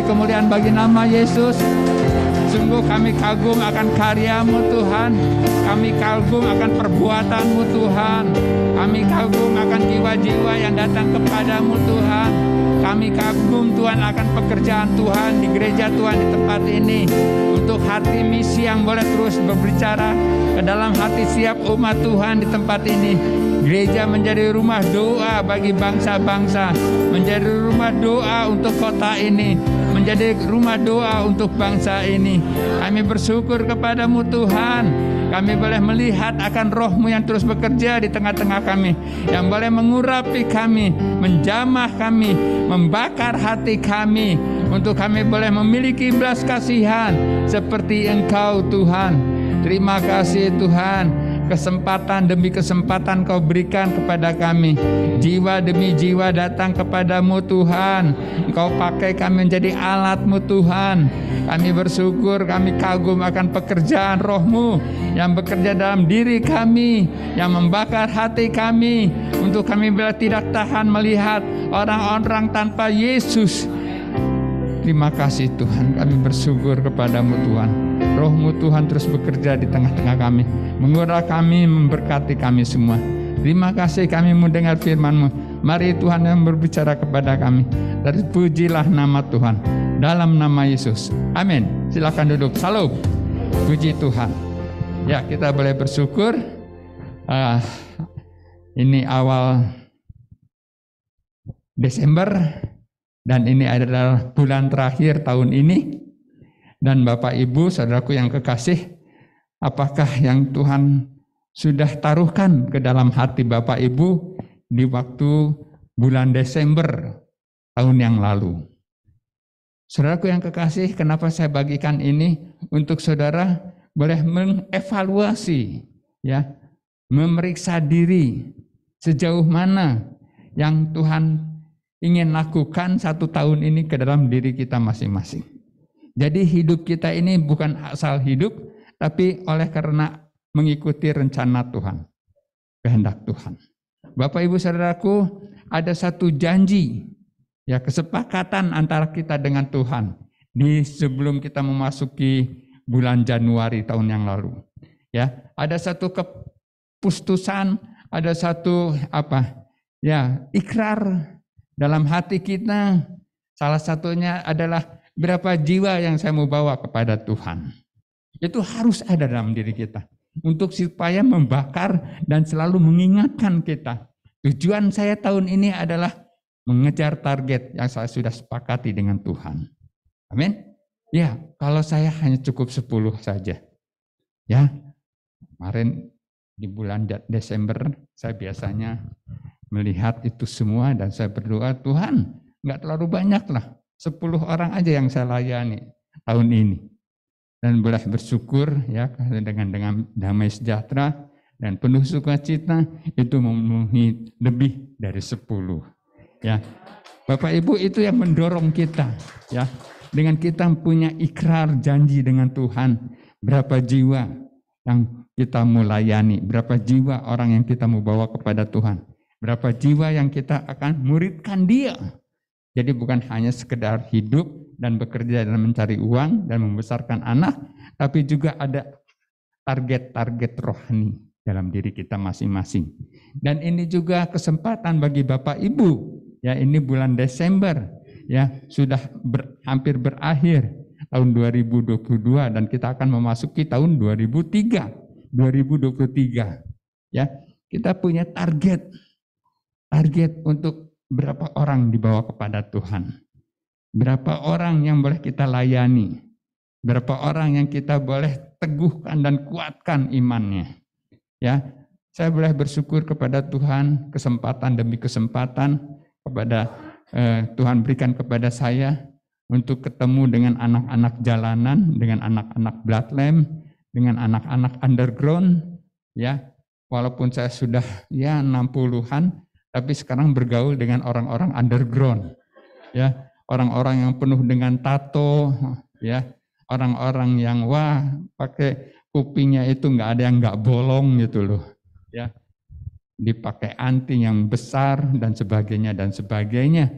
kemuliaan bagi nama Yesus. Sungguh kami kagum akan karya-Mu Tuhan. Kami kagum akan perbuatan-Mu Tuhan. Kami kagum akan jiwa-jiwa yang datang kepada-Mu Tuhan. Kami kagum Tuhan akan pekerjaan Tuhan di gereja Tuhan di tempat ini. Untuk hati misi yang boleh terus berbicara ke dalam hati setiap umat Tuhan di tempat ini. Gereja menjadi rumah doa bagi bangsa-bangsa. Menjadi rumah doa untuk kota ini. Menjadi rumah doa untuk bangsa ini. Kami bersyukur kepada-Mu Tuhan. Kami boleh melihat akan Roh-Mu yang terus bekerja di tengah-tengah kami. Yang boleh mengurapi kami, menjamah kami, membakar hati kami. Untuk kami boleh memiliki belas kasihan seperti Engkau Tuhan. Terima kasih Tuhan. Kesempatan demi kesempatan Kau berikan kepada kami. Jiwa demi jiwa datang kepada-Mu Tuhan. Engkau pakai kami menjadi alat-Mu Tuhan. Kami bersyukur, kami kagum akan pekerjaan Roh-Mu yang bekerja dalam diri kami, yang membakar hati kami, untuk kami bila tidak tahan melihat orang-orang tanpa Yesus. Terima kasih Tuhan, kami bersyukur kepada-Mu Tuhan. Roh-Mu Tuhan terus bekerja di tengah-tengah kami, mengurapi kami, memberkati kami semua. Terima kasih kami mendengar firman-Mu. Mari Tuhan yang berbicara kepada kami. Dan pujilah nama Tuhan dalam nama Yesus. Amin. Silakan duduk. Salam. Puji Tuhan. Ya, kita boleh bersyukur. Ini awal Desember dan ini adalah bulan terakhir tahun ini. Dan Bapak Ibu, saudaraku yang kekasih, apakah yang Tuhan sudah taruhkan ke dalam hati Bapak Ibu di waktu bulan Desember tahun yang lalu? Saudaraku yang kekasih, kenapa saya bagikan ini untuk saudara boleh mengevaluasi, ya, memeriksa diri sejauh mana yang Tuhan ingin lakukan satu tahun ini ke dalam diri kita masing-masing. Jadi hidup kita ini bukan asal hidup, tapi oleh karena mengikuti rencana Tuhan, kehendak Tuhan. Bapak Ibu saudaraku, ada satu janji, ya, kesepakatan antara kita dengan Tuhan di sebelum kita memasuki bulan Januari tahun yang lalu. Ya, ada satu keputusan, ada satu ikrar dalam hati kita. Salah satunya adalah berapa jiwa yang saya mau bawa kepada Tuhan. Itu harus ada dalam diri kita. Untuk supaya membakar dan selalu mengingatkan kita. Tujuan saya tahun ini adalah mengejar target yang saya sudah sepakati dengan Tuhan. Amin. Ya, kalau saya hanya cukup 10 saja. Ya, kemarin di bulan Desember saya biasanya melihat itu semua dan saya berdoa, Tuhan, enggak terlalu banyak lah. 10 orang aja yang saya layani tahun ini. Dan boleh bersyukur ya dengan damai sejahtera dan penuh sukacita itu memenuhi lebih dari 10. Ya. Bapak Ibu, itu yang mendorong kita, ya. Dengan kita punya ikrar janji dengan Tuhan, berapa jiwa yang kita mau layani, berapa jiwa orang yang kita mau bawa kepada Tuhan, berapa jiwa yang kita akan muridkan Dia. Jadi bukan hanya sekedar hidup dan bekerja dan mencari uang dan membesarkan anak, tapi juga ada target-target rohani dalam diri kita masing-masing. Dan ini juga kesempatan bagi Bapak Ibu, ya, ini bulan Desember, ya, sudah hampir berakhir tahun 2022 dan kita akan memasuki tahun 2023. Ya, kita punya target untuk berapa orang dibawa kepada Tuhan? Berapa orang yang boleh kita layani? Berapa orang yang kita boleh teguhkan dan kuatkan imannya? Ya, saya boleh bersyukur kepada Tuhan kesempatan demi kesempatan kepada Tuhan berikan kepada saya untuk ketemu dengan anak-anak jalanan, dengan anak-anak bloodlamp, dengan anak-anak underground. Ya, walaupun saya sudah 60-an. Tapi sekarang bergaul dengan orang-orang underground, ya, orang-orang yang penuh dengan tato, ya, orang-orang yang pakai kupingnya itu nggak ada yang nggak bolong gitu loh, ya, dipakai anting yang besar dan sebagainya dan sebagainya.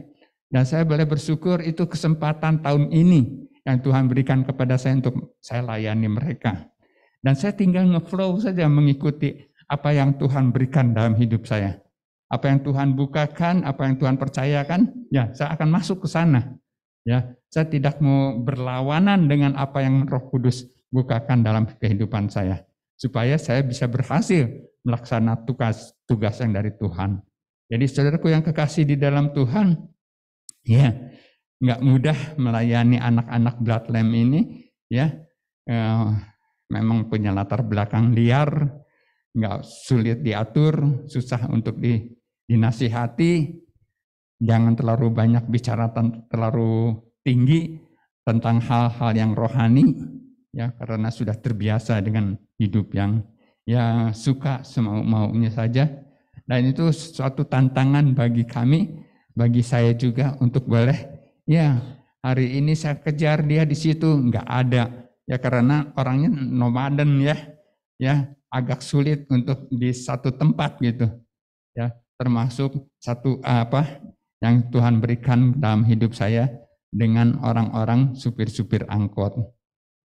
Dan saya boleh bersyukur itu kesempatan tahun ini yang Tuhan berikan kepada saya untuk saya layani mereka. Dan saya tinggal nge-flow saja mengikuti apa yang Tuhan berikan dalam hidup saya. Apa yang Tuhan bukakan, apa yang Tuhan percayakan, ya saya akan masuk ke sana. Ya, saya tidak mau berlawanan dengan apa yang Roh Kudus bukakan dalam kehidupan saya. Supaya saya bisa berhasil melaksanakan tugas yang dari Tuhan. Jadi saudaraku yang kekasih di dalam Tuhan, ya nggak mudah melayani anak-anak Bloodlamp ini, ya memang punya latar belakang liar, nggak sulit diatur, susah untuk dinasihati, jangan terlalu banyak bicara terlalu tinggi tentang hal-hal yang rohani, ya karena sudah terbiasa dengan hidup yang ya suka semau-maunya saja. Dan itu suatu tantangan bagi kami, bagi saya juga untuk boleh, ya hari ini saya kejar dia di situ, nggak ada, ya karena orangnya nomaden ya agak sulit untuk di satu tempat gitu, ya termasuk satu yang Tuhan berikan dalam hidup saya dengan orang-orang supir-supir angkot,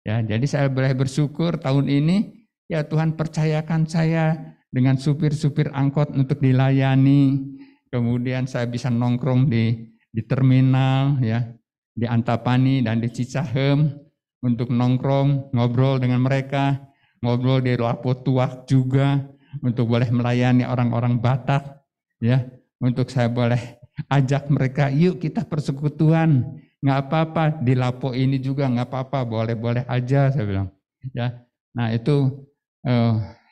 ya jadi saya boleh bersyukur tahun ini, ya Tuhan percayakan saya dengan supir-supir angkot untuk dilayani. Kemudian saya bisa nongkrong di terminal, ya di Antapani dan di Cicahem untuk nongkrong, ngobrol dengan mereka, ngobrol di Lapo Tuak juga untuk boleh melayani orang-orang Batak, ya untuk saya boleh ajak mereka, yuk kita persekutuan, nggak apa-apa di Lapo ini juga nggak apa-apa, boleh-boleh aja saya bilang, ya. Nah itu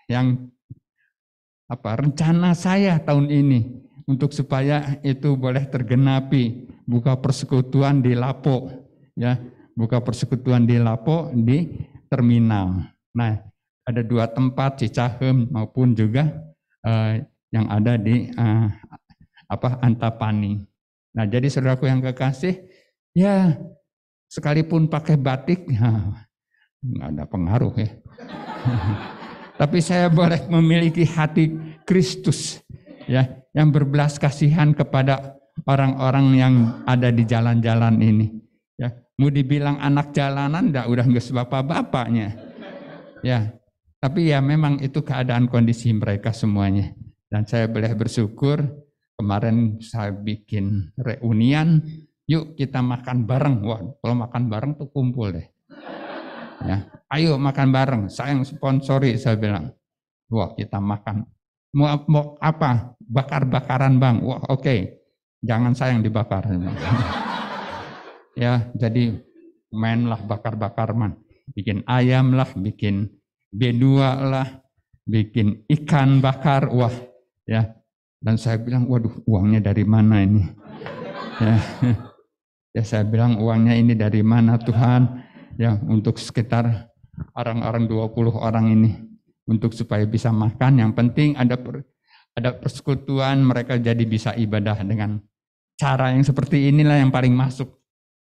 yang rencana saya tahun ini untuk supaya itu boleh tergenapi, buka persekutuan di Lapo, ya buka persekutuan di Lapo di terminal. Nah ada 2 tempat, Cicahem maupun juga yang ada di Antapani. Nah jadi saudaraku yang kekasih, ya sekalipun pakai batik, nggak ada pengaruh ya. Tapi saya boleh memiliki hati Kristus, ya, yang berbelas kasihan kepada orang-orang yang ada di jalan-jalan ini. Ya, mau dibilang anak jalanan, udah nggak sebapak-bapaknya, ya. Tapi ya memang itu keadaan kondisi mereka semuanya. Dan saya boleh bersyukur kemarin saya bikin reunian, yuk kita makan bareng. Wah, kalau makan bareng tuh kumpul deh. Ya, ayo makan bareng, saya yang sponsori, saya bilang. Wah kita makan, mau apa? Bakar-bakaran bang, wah oke. Jangan saya yang dibakar. Ya jadi mainlah bakar-bakar man, bikin ayam lah, bikin B2 lah, bikin ikan bakar, wah ya. Dan saya bilang, waduh uangnya dari mana ini? Ya saya bilang uangnya ini dari mana Tuhan? Ya untuk sekitar orang-orang 20 orang ini, untuk supaya bisa makan. Yang penting ada persekutuan, mereka jadi bisa ibadah dengan cara yang seperti inilah yang paling masuk,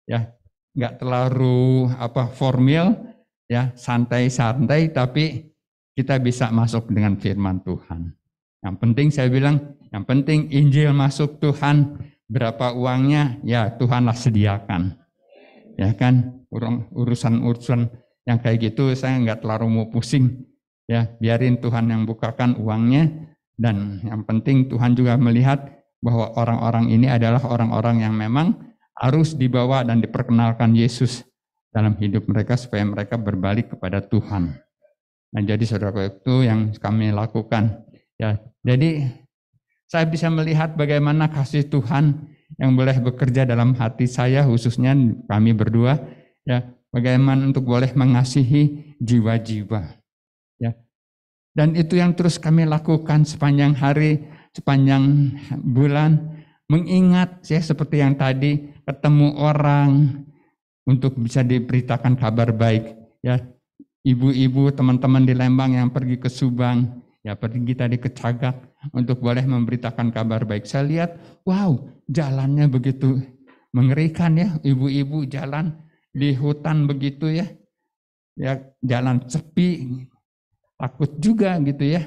ya nggak terlalu formal, ya santai-santai, tapi kita bisa masuk dengan firman Tuhan. Yang penting saya bilang, yang penting Injil masuk Tuhan, berapa uangnya ya Tuhanlah sediakan, ya kan. Urusan-urusan yang kayak gitu saya nggak terlalu mau pusing, ya biarin Tuhan yang bukakan uangnya. Dan yang penting Tuhan juga melihat bahwa orang-orang ini adalah orang-orang yang memang harus dibawa dan diperkenalkan Yesus dalam hidup mereka supaya mereka berbalik kepada Tuhan. Nah jadi saudara itu yang kami lakukan, ya jadi saya bisa melihat bagaimana kasih Tuhan yang boleh bekerja dalam hati saya, khususnya kami berdua, ya bagaimana untuk boleh mengasihi jiwa-jiwa, ya. Dan itu yang terus kami lakukan sepanjang hari, sepanjang bulan, mengingat ya seperti yang tadi, ketemu orang untuk bisa diberitakan kabar baik, ya. Ibu-ibu, teman-teman di Lembang yang pergi ke Subang, ya pergi tadi ke Cagak untuk boleh memberitakan kabar baik. Saya lihat, wow, jalannya begitu mengerikan ya, ibu-ibu jalan di hutan begitu ya, jalan sepi, takut juga gitu ya,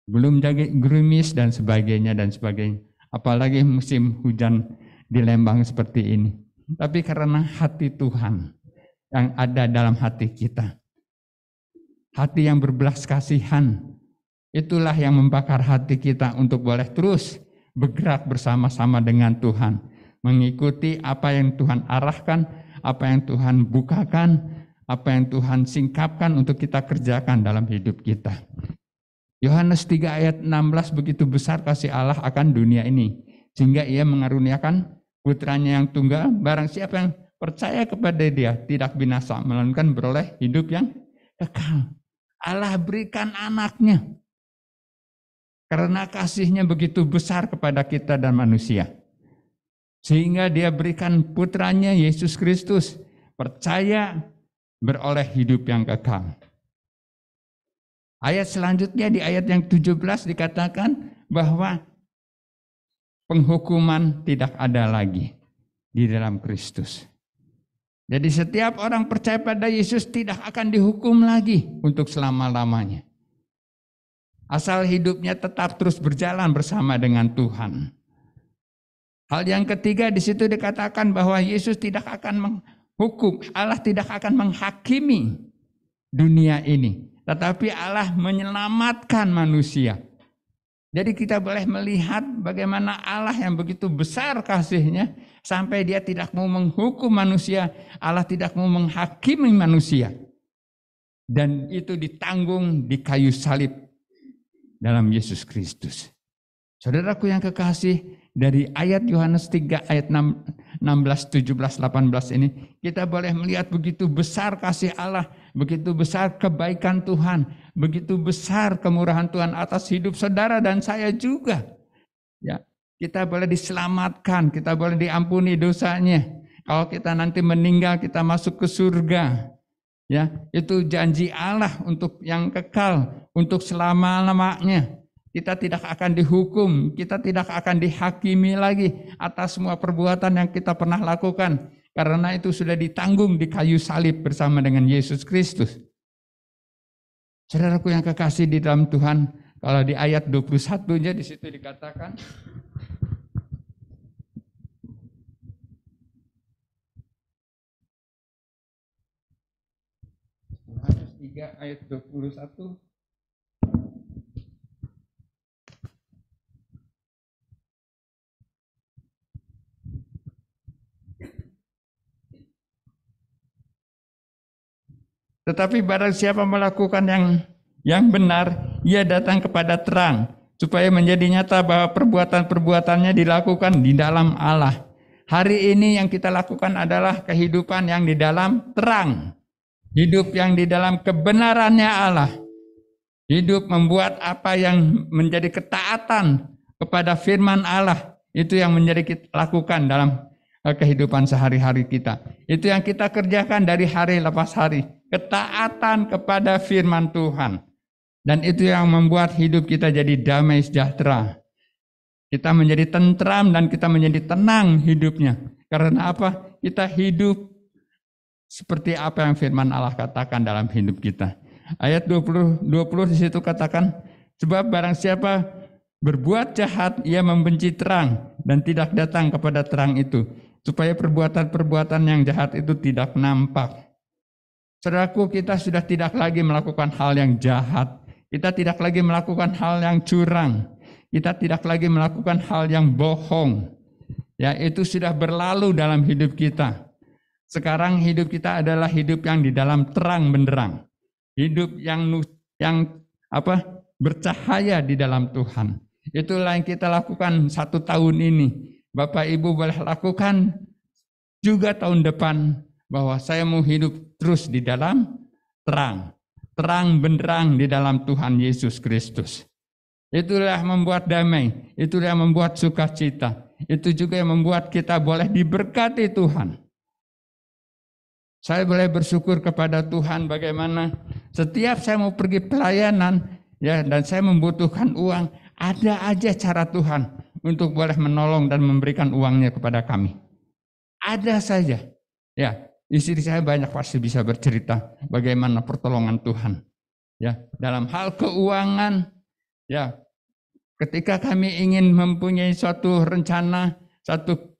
belum jaga gerimis dan sebagainya. Apalagi musim hujan di Lembang seperti ini. Tapi karena hati Tuhan yang ada dalam hati kita. Hati yang berbelas kasihan, itulah yang membakar hati kita untuk boleh terus bergerak bersama-sama dengan Tuhan. Mengikuti apa yang Tuhan arahkan, apa yang Tuhan bukakan, apa yang Tuhan singkapkan untuk kita kerjakan dalam hidup kita. Yohanes 3 ayat 16, begitu besar kasih Allah akan dunia ini, sehingga ia mengaruniakan putranya yang tunggal, barang siapa yang percaya kepada dia tidak binasa, melainkan beroleh hidup yang kekal. Allah berikan anaknya, karena kasihnya begitu besar kepada kita dan manusia. Sehingga dia berikan putranya Yesus Kristus, percaya beroleh hidup yang kekal. Ayat selanjutnya di ayat yang 17 dikatakan bahwa penghukuman tidak ada lagi di dalam Kristus. Jadi setiap orang percaya pada Yesus tidak akan dihukum lagi untuk selama-lamanya. Asal hidupnya tetap terus berjalan bersama dengan Tuhan. Hal yang ketiga di situ dikatakan bahwa Yesus tidak akan menghukum, Allah tidak akan menghakimi dunia ini, tetapi Allah menyelamatkan manusia. Jadi kita boleh melihat bagaimana Allah yang begitu besar kasihnya sampai dia tidak mau menghukum manusia, Allah tidak mau menghakimi manusia. Dan itu ditanggung di kayu salib dalam Yesus Kristus. Saudaraku yang kekasih, dari ayat Yohanes 3 ayat 16, 17, 18 ini kita boleh melihat begitu besar kasih Allah, begitu besar kebaikan Tuhan, begitu besar kemurahan Tuhan atas hidup saudara dan saya juga. Ya, kita boleh diselamatkan, kita boleh diampuni dosanya. Kalau kita nanti meninggal kita masuk ke surga. Ya, itu janji Allah untuk yang kekal, untuk selama-lamanya. Kita tidak akan dihukum, kita tidak akan dihakimi lagi atas semua perbuatan yang kita pernah lakukan. Karena itu sudah ditanggung di kayu salib bersama dengan Yesus Kristus. Saudaraku yang kekasih di dalam Tuhan, kalau di ayat 21-nya di situ dikatakan, Yohanes 3 ayat 21, tetapi barang siapa melakukan yang benar, ia datang kepada terang, supaya menjadi nyata bahwa perbuatan-perbuatannya dilakukan di dalam Allah. Hari ini yang kita lakukan adalah kehidupan yang di dalam terang, hidup yang di dalam kebenarannya Allah, hidup membuat apa yang menjadi ketaatan kepada firman Allah, itu yang menjadi kita lakukan dalam kehidupan sehari-hari kita. Itu yang kita kerjakan dari hari lepas hari. Ketaatan kepada firman Tuhan. Dan itu yang membuat hidup kita jadi damai sejahtera. Kita menjadi tentram dan kita menjadi tenang hidupnya. Karena apa? Kita hidup seperti apa yang firman Allah katakan dalam hidup kita. Ayat 20 di situ katakan, sebab barang siapa berbuat jahat, ia membenci terang dan tidak datang kepada terang itu, supaya perbuatan-perbuatan yang jahat itu tidak nampak. Saudaraku, kita sudah tidak lagi melakukan hal yang jahat. Kita tidak lagi melakukan hal yang curang. Kita tidak lagi melakukan hal yang bohong. Ya, itu sudah berlalu dalam hidup kita. Sekarang hidup kita adalah hidup yang di dalam terang benderang. Hidup yang bercahaya di dalam Tuhan. Itulah yang kita lakukan 1 tahun ini. Bapak Ibu boleh lakukan juga tahun depan, bahwa saya mau hidup terus di dalam terang. Terang benderang di dalam Tuhan Yesus Kristus. Itulah yang membuat damai, itulah yang membuat sukacita. Itu juga yang membuat kita boleh diberkati Tuhan. Saya boleh bersyukur kepada Tuhan bagaimana setiap saya mau pergi pelayanan, ya, dan saya membutuhkan uang, ada aja cara Tuhan untuk boleh menolong dan memberikan uangnya kepada kami. Ada saja. Ya, istri saya banyak pasti bisa bercerita bagaimana pertolongan Tuhan. Ya, dalam hal keuangan, ya, ketika kami ingin mempunyai suatu rencana, satu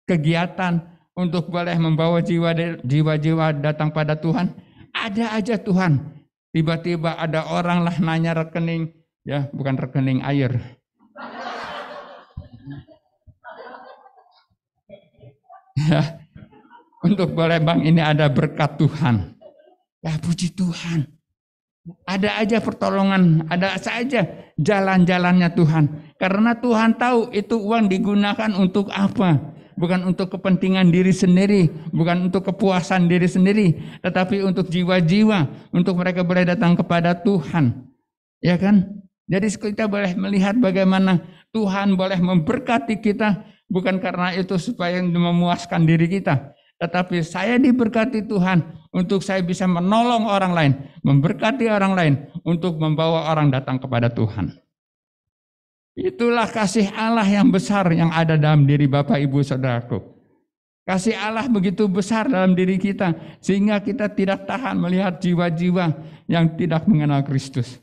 kegiatan untuk boleh membawa jiwa-jiwa datang pada Tuhan. Ada aja Tuhan. Tiba-tiba ada orang lah nanya rekening, ya bukan rekening air. Ya, untuk boleh bang ini ada berkat Tuhan. Ya puji Tuhan. Ada aja pertolongan, ada saja jalan-jalannya Tuhan. Karena Tuhan tahu itu uang digunakan untuk apa. Bukan untuk kepentingan diri sendiri, bukan untuk kepuasan diri sendiri, tetapi untuk jiwa-jiwa, untuk mereka boleh datang kepada Tuhan. Ya kan? Jadi kita boleh melihat bagaimana Tuhan boleh memberkati kita, bukan karena itu supaya memuaskan diri kita, tetapi saya diberkati Tuhan untuk saya bisa menolong orang lain, memberkati orang lain, untuk membawa orang datang kepada Tuhan. Itulah kasih Allah yang besar yang ada dalam diri Bapak Ibu Saudaraku. Kasih Allah begitu besar dalam diri kita, sehingga kita tidak tahan melihat jiwa-jiwa yang tidak mengenal Kristus.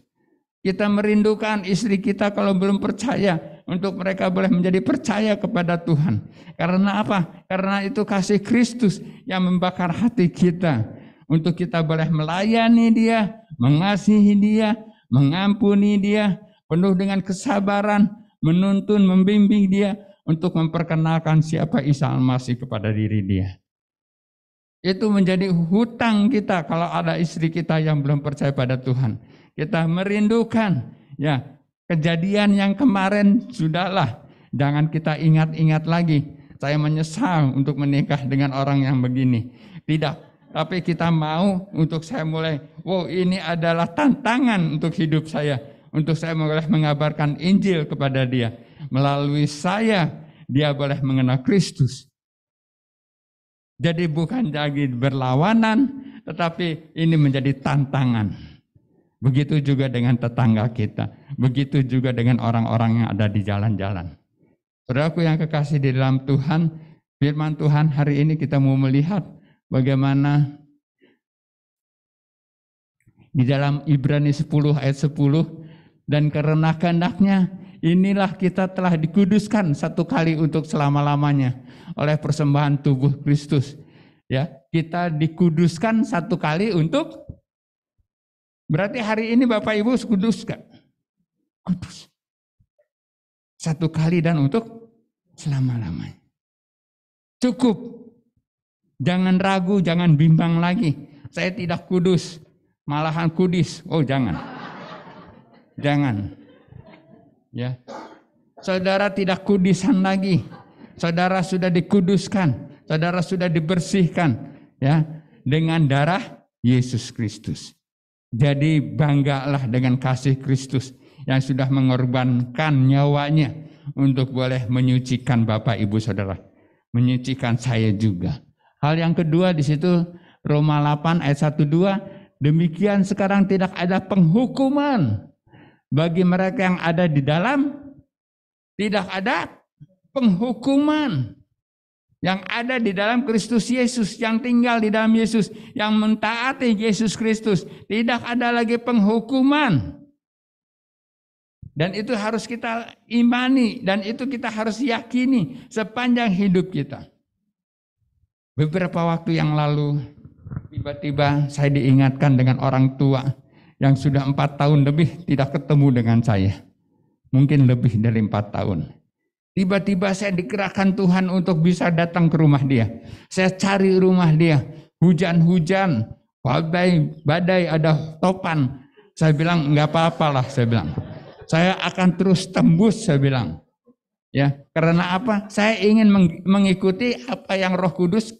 Kita merindukan istri kita kalau belum percaya, untuk mereka boleh menjadi percaya kepada Tuhan. Karena apa? Karena itu kasih Kristus yang membakar hati kita, untuk kita boleh melayani Dia, mengasihi Dia, mengampuni Dia, penuh dengan kesabaran, menuntun, membimbing dia untuk memperkenalkan siapa Isa Al-Masih kepada diri dia. Itu menjadi hutang kita kalau ada istri kita yang belum percaya pada Tuhan. Kita merindukan, ya kejadian yang kemarin sudahlah, jangan kita ingat-ingat lagi. Saya menyesal untuk menikah dengan orang yang begini. Tidak, tapi kita mau untuk saya mulai, ini adalah tantangan untuk hidup saya. Untuk saya boleh mengabarkan Injil kepada dia. Melalui saya, dia boleh mengenal Kristus. Jadi bukan lagi berlawanan, tetapi ini menjadi tantangan. Begitu juga dengan tetangga kita. Begitu juga dengan orang-orang yang ada di jalan-jalan. Saudaraku yang kekasih di dalam Tuhan, firman Tuhan hari ini kita mau melihat bagaimana di dalam Ibrani 10 ayat 10, dan karena kehendaknya inilah kita telah dikuduskan satu kali untuk selama-lamanya oleh persembahan tubuh Kristus. Ya, kita dikuduskan satu kali untuk, berarti hari ini Bapak Ibu kudus kan? Kudus. Satu kali dan untuk selama-lamanya. Cukup. Jangan ragu, jangan bimbang lagi. Saya tidak kudus, malahan kudis. Oh jangan. Jangan, ya. Saudara tidak kudisan lagi. Saudara sudah dikuduskan. Saudara sudah dibersihkan, ya, dengan darah Yesus Kristus. Jadi banggalah dengan kasih Kristus yang sudah mengorbankan nyawanya untuk boleh menyucikan Bapak Ibu Saudara, menyucikan saya juga. Hal yang kedua di situ Roma 8 ayat 1-2, demikian sekarang tidak ada penghukuman bagi mereka yang ada di dalam, tidak ada penghukuman yang ada di dalam Kristus Yesus, yang tinggal di dalam Yesus, yang mentaati Yesus Kristus. Tidak ada lagi penghukuman. Dan itu harus kita imani, dan itu kita harus yakini sepanjang hidup kita. Beberapa waktu yang lalu, tiba-tiba saya diingatkan dengan orang tua yang sudah 4 tahun lebih tidak ketemu dengan saya. Mungkin lebih dari 4 tahun. Tiba-tiba saya digerakkan Tuhan untuk bisa datang ke rumah dia. Saya cari rumah dia. Hujan-hujan, badai, ada topan. Saya bilang, enggak apa-apalah, saya bilang. Saya akan terus tembus, saya bilang. Ya, karena apa? Saya ingin mengikuti apa yang Roh Kudus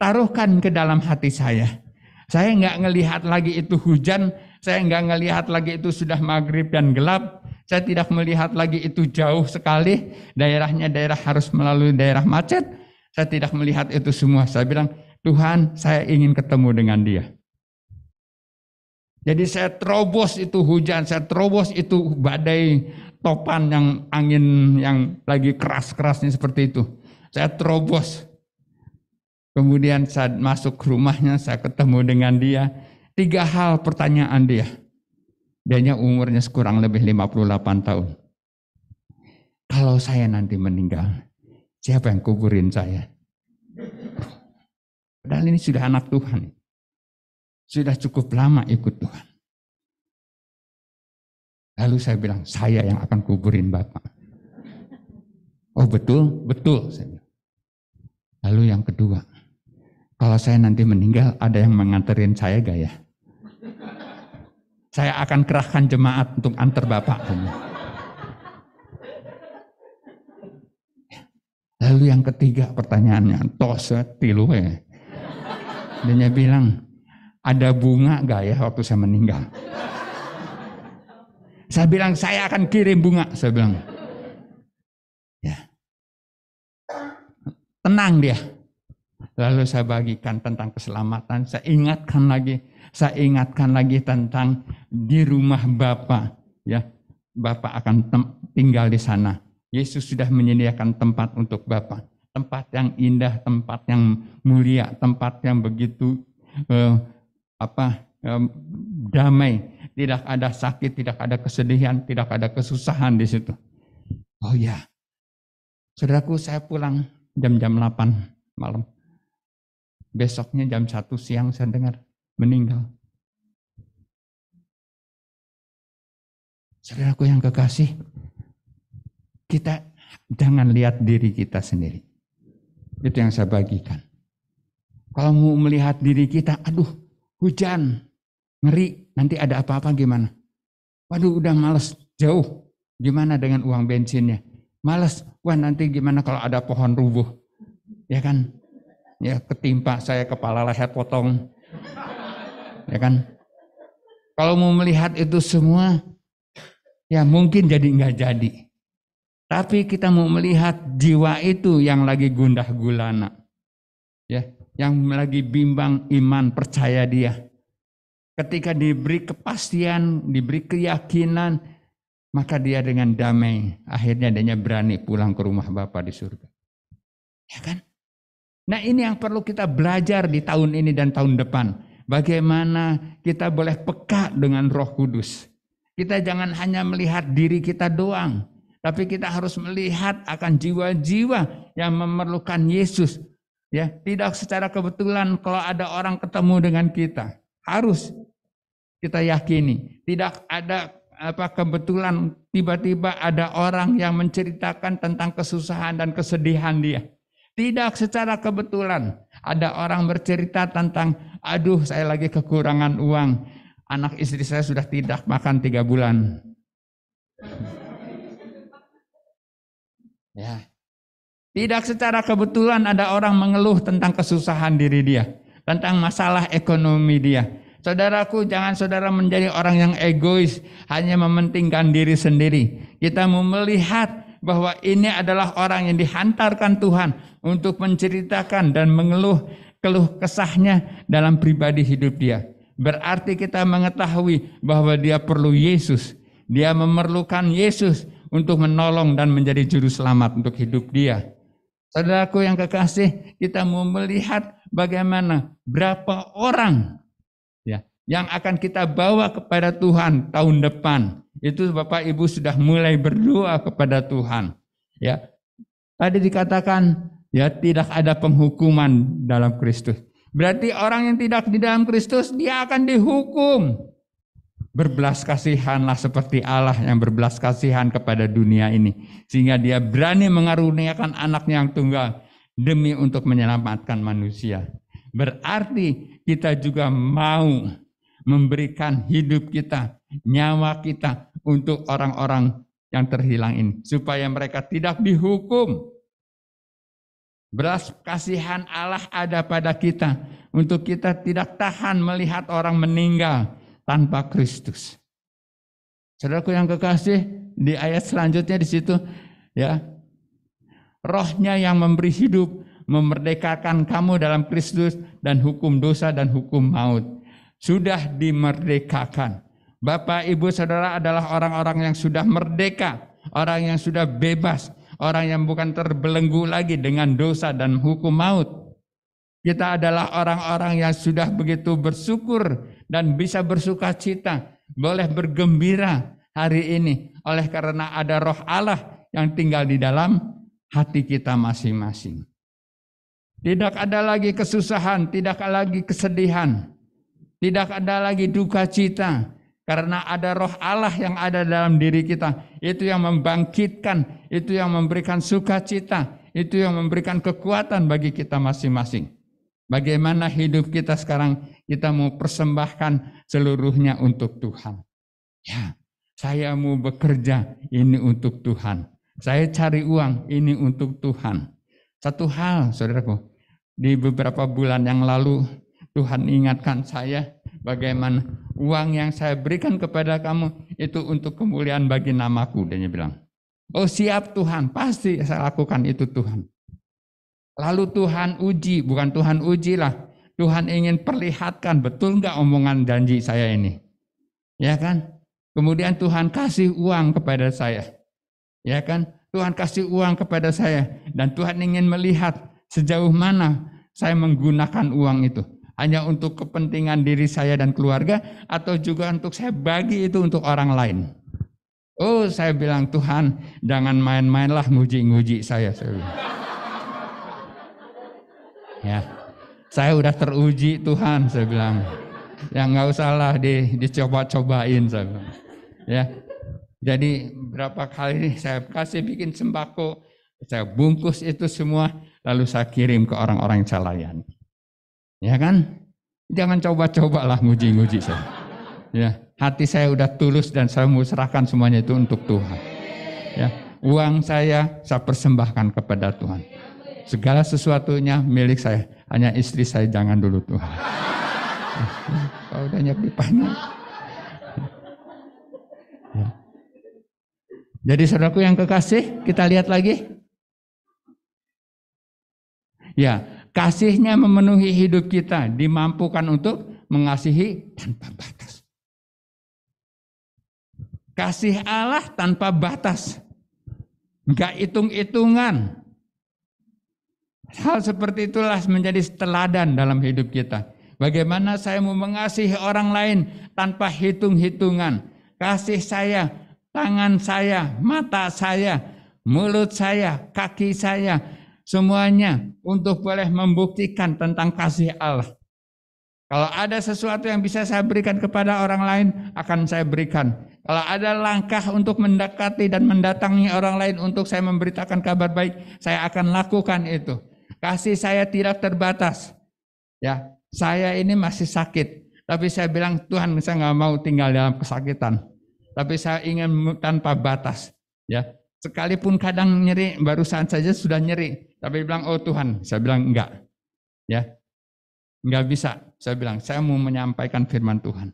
taruhkan ke dalam hati saya. Saya enggak ngelihat lagi itu hujan, saya enggak ngelihat lagi itu sudah maghrib dan gelap, saya tidak melihat lagi itu jauh sekali, daerahnya daerah harus melalui daerah macet, saya tidak melihat itu semua. Saya bilang, Tuhan, saya ingin ketemu dengan dia. Jadi saya terobos itu hujan, saya terobos itu badai, topan yang angin yang lagi keras-kerasnya seperti itu. Saya terobos. Kemudian saat masuk ke rumahnya, saya ketemu dengan dia. 3 hal pertanyaan dia. Dianya umurnya kurang lebih 58 tahun. Kalau saya nanti meninggal, Siapa yang kuburin saya? Padahal ini sudah anak Tuhan. Sudah cukup lama ikut Tuhan. Lalu saya bilang, saya yang akan kuburin Bapak. Oh betul? Betul. Saya bilang. Lalu yang kedua, kalau saya nanti meninggal, ada yang menganterin saya gak ya? Saya akan kerahkan jemaat untuk antar Bapak. Lalu yang ketiga pertanyaannya, tos tilu ya. Dia bilang, ada bunga gak ya waktu saya meninggal? Saya bilang, saya akan kirim bunga. Saya bilang, ya. Tenang dia. Lalu saya bagikan tentang keselamatan. Saya ingatkan lagi tentang di rumah Bapa. Ya, Bapa akan tinggal di sana. Yesus sudah menyediakan tempat untuk Bapa. Tempat yang indah, tempat yang mulia, tempat yang begitu damai. Tidak ada sakit, tidak ada kesedihan, tidak ada kesusahan di situ. Oh ya, saudaraku, saya pulang jam 8 malam. Besoknya jam 1 siang saya dengar meninggal. Saudaraku yang kekasih, kita jangan lihat diri kita sendiri. Itu yang saya bagikan. Kalau mau melihat diri kita, aduh hujan, ngeri, nanti ada apa-apa gimana? Waduh udah males jauh, gimana dengan uang bensinnya? Males, wah nanti gimana kalau ada pohon rubuh? Ya kan? Ya ketimpa saya kepala leher potong. Ya kan? Kalau mau melihat itu semua, ya mungkin jadi nggak jadi. Tapi kita mau melihat jiwa itu yang lagi gundah gulana. Ya, yang lagi bimbang iman percaya dia. Ketika diberi kepastian, diberi keyakinan, maka dia dengan damai. Akhirnya dia berani pulang ke rumah Bapa di surga. Ya kan? Nah ini yang perlu kita belajar di tahun ini dan tahun depan. Bagaimana kita boleh peka dengan Roh Kudus. Kita jangan hanya melihat diri kita doang. Tapi kita harus melihat akan jiwa-jiwa yang memerlukan Yesus. Ya, tidak secara kebetulan kalau ada orang ketemu dengan kita. Harus kita yakini. Tidak ada kebetulan tiba-tiba ada orang yang menceritakan tentang kesusahan dan kesedihan dia. Tidak secara kebetulan ada orang bercerita tentang, aduh saya lagi kekurangan uang. Anak istri saya sudah tidak makan 3 bulan. Ya. Tidak secara kebetulan ada orang mengeluh tentang kesusahan diri dia, tentang masalah ekonomi dia. Saudaraku, jangan saudara menjadi orang yang egois, hanya mementingkan diri sendiri. Kita mau melihat bahwa ini adalah orang yang dihantarkan Tuhan untuk menceritakan dan mengeluh keluh kesahnya dalam pribadi hidup dia. Berarti kita mengetahui bahwa dia perlu Yesus. Dia memerlukan Yesus untuk menolong dan menjadi juru selamat untuk hidup dia. Saudaraku yang kekasih, kita mau melihat bagaimana berapa orang ya yang akan kita bawa kepada Tuhan tahun depan. Itu Bapak Ibu sudah mulai berdoa kepada Tuhan. Ya. Tadi dikatakan ya tidak ada penghukuman dalam Kristus. Berarti orang yang tidak di dalam Kristus dia akan dihukum. Berbelas kasihanlah seperti Allah yang berbelas kasihan kepada dunia ini. Sehingga dia berani mengaruniakan anaknya yang tunggal demi untuk menyelamatkan manusia. Berarti kita juga mau memberikan hidup kita, nyawa kita untuk orang-orang yang terhilang ini. Supaya mereka tidak dihukum. Belas kasihan Allah ada pada kita. Untuk kita tidak tahan melihat orang meninggal tanpa Kristus. Saudaraku yang kekasih, di ayat selanjutnya di situ ya. Rohnya yang memberi hidup, memerdekakan kamu dalam Kristus dan hukum dosa dan hukum maut. Sudah dimerdekakan. Bapak, Ibu, Saudara adalah orang-orang yang sudah merdeka, orang yang sudah bebas, orang yang bukan terbelenggu lagi dengan dosa dan hukum maut. Kita adalah orang-orang yang sudah begitu bersyukur dan bisa bersuka cita, boleh bergembira hari ini oleh karena ada Roh Allah yang tinggal di dalam hati kita masing-masing. Tidak ada lagi kesusahan, tidak ada lagi kesedihan, tidak ada lagi duka cita. Karena ada roh Allah yang ada dalam diri kita. Itu yang membangkitkan, itu yang memberikan sukacita, itu yang memberikan kekuatan bagi kita masing-masing. Bagaimana hidup kita sekarang, kita mau persembahkan seluruhnya untuk Tuhan. Ya, saya mau bekerja, ini untuk Tuhan. Saya cari uang, ini untuk Tuhan. Satu hal, saudaraku, di beberapa bulan yang lalu, Tuhan ingatkan saya bagaimana uang yang saya berikan kepada kamu itu untuk kemuliaan bagi namaku. Dan dia bilang, oh siap Tuhan, pasti saya lakukan itu Tuhan. Lalu Tuhan uji, bukan Tuhan uji lah. Tuhan ingin perlihatkan betul nggak omongan janji saya ini. Ya kan? Kemudian Tuhan kasih uang kepada saya. Ya kan? Tuhan kasih uang kepada saya. Dan Tuhan ingin melihat sejauh mana saya menggunakan uang itu. Hanya untuk kepentingan diri saya dan keluarga, atau juga untuk saya bagi itu untuk orang lain. Oh, saya bilang, Tuhan, jangan main-mainlah nguji-nguji saya. Ya, saya udah teruji Tuhan, saya bilang. Ya nggak usahlah dicoba-cobain, saya bilang. Ya, jadi berapa kali saya kasih bikin sembako, saya bungkus itu semua, lalu saya kirim ke orang-orang yang saya layani. Ya kan? Jangan coba-coba lah nguji-nguji saya. Ya, hati saya udah tulus dan saya mau serahkan semuanya itu untuk Tuhan. Ya, uang saya persembahkan kepada Tuhan. Segala sesuatunya milik saya. Hanya istri saya jangan dulu Tuhan. Kalau udah nyepi panik. Ya. Jadi saudaraku yang kekasih, kita lihat lagi. Ya, kasihnya memenuhi hidup kita, dimampukan untuk mengasihi tanpa batas. Kasih Allah tanpa batas, enggak hitung-hitungan. Hal seperti itulah menjadi teladan dalam hidup kita. Bagaimana saya mau mengasihi orang lain tanpa hitung-hitungan. Kasih saya, tangan saya, mata saya, mulut saya, kaki saya, semuanya untuk boleh membuktikan tentang kasih Allah. Kalau ada sesuatu yang bisa saya berikan kepada orang lain, akan saya berikan. Kalau ada langkah untuk mendekati dan mendatangi orang lain untuk saya memberitakan kabar baik, saya akan lakukan itu. Kasih saya tidak terbatas. Ya, saya ini masih sakit, tapi saya bilang Tuhan, saya nggak mau tinggal dalam kesakitan, tapi saya ingin tanpa batas. Ya, sekalipun kadang nyeri, barusan saja sudah nyeri, tapi bilang oh Tuhan, saya bilang enggak. Ya, enggak bisa. Saya bilang saya mau menyampaikan firman Tuhan.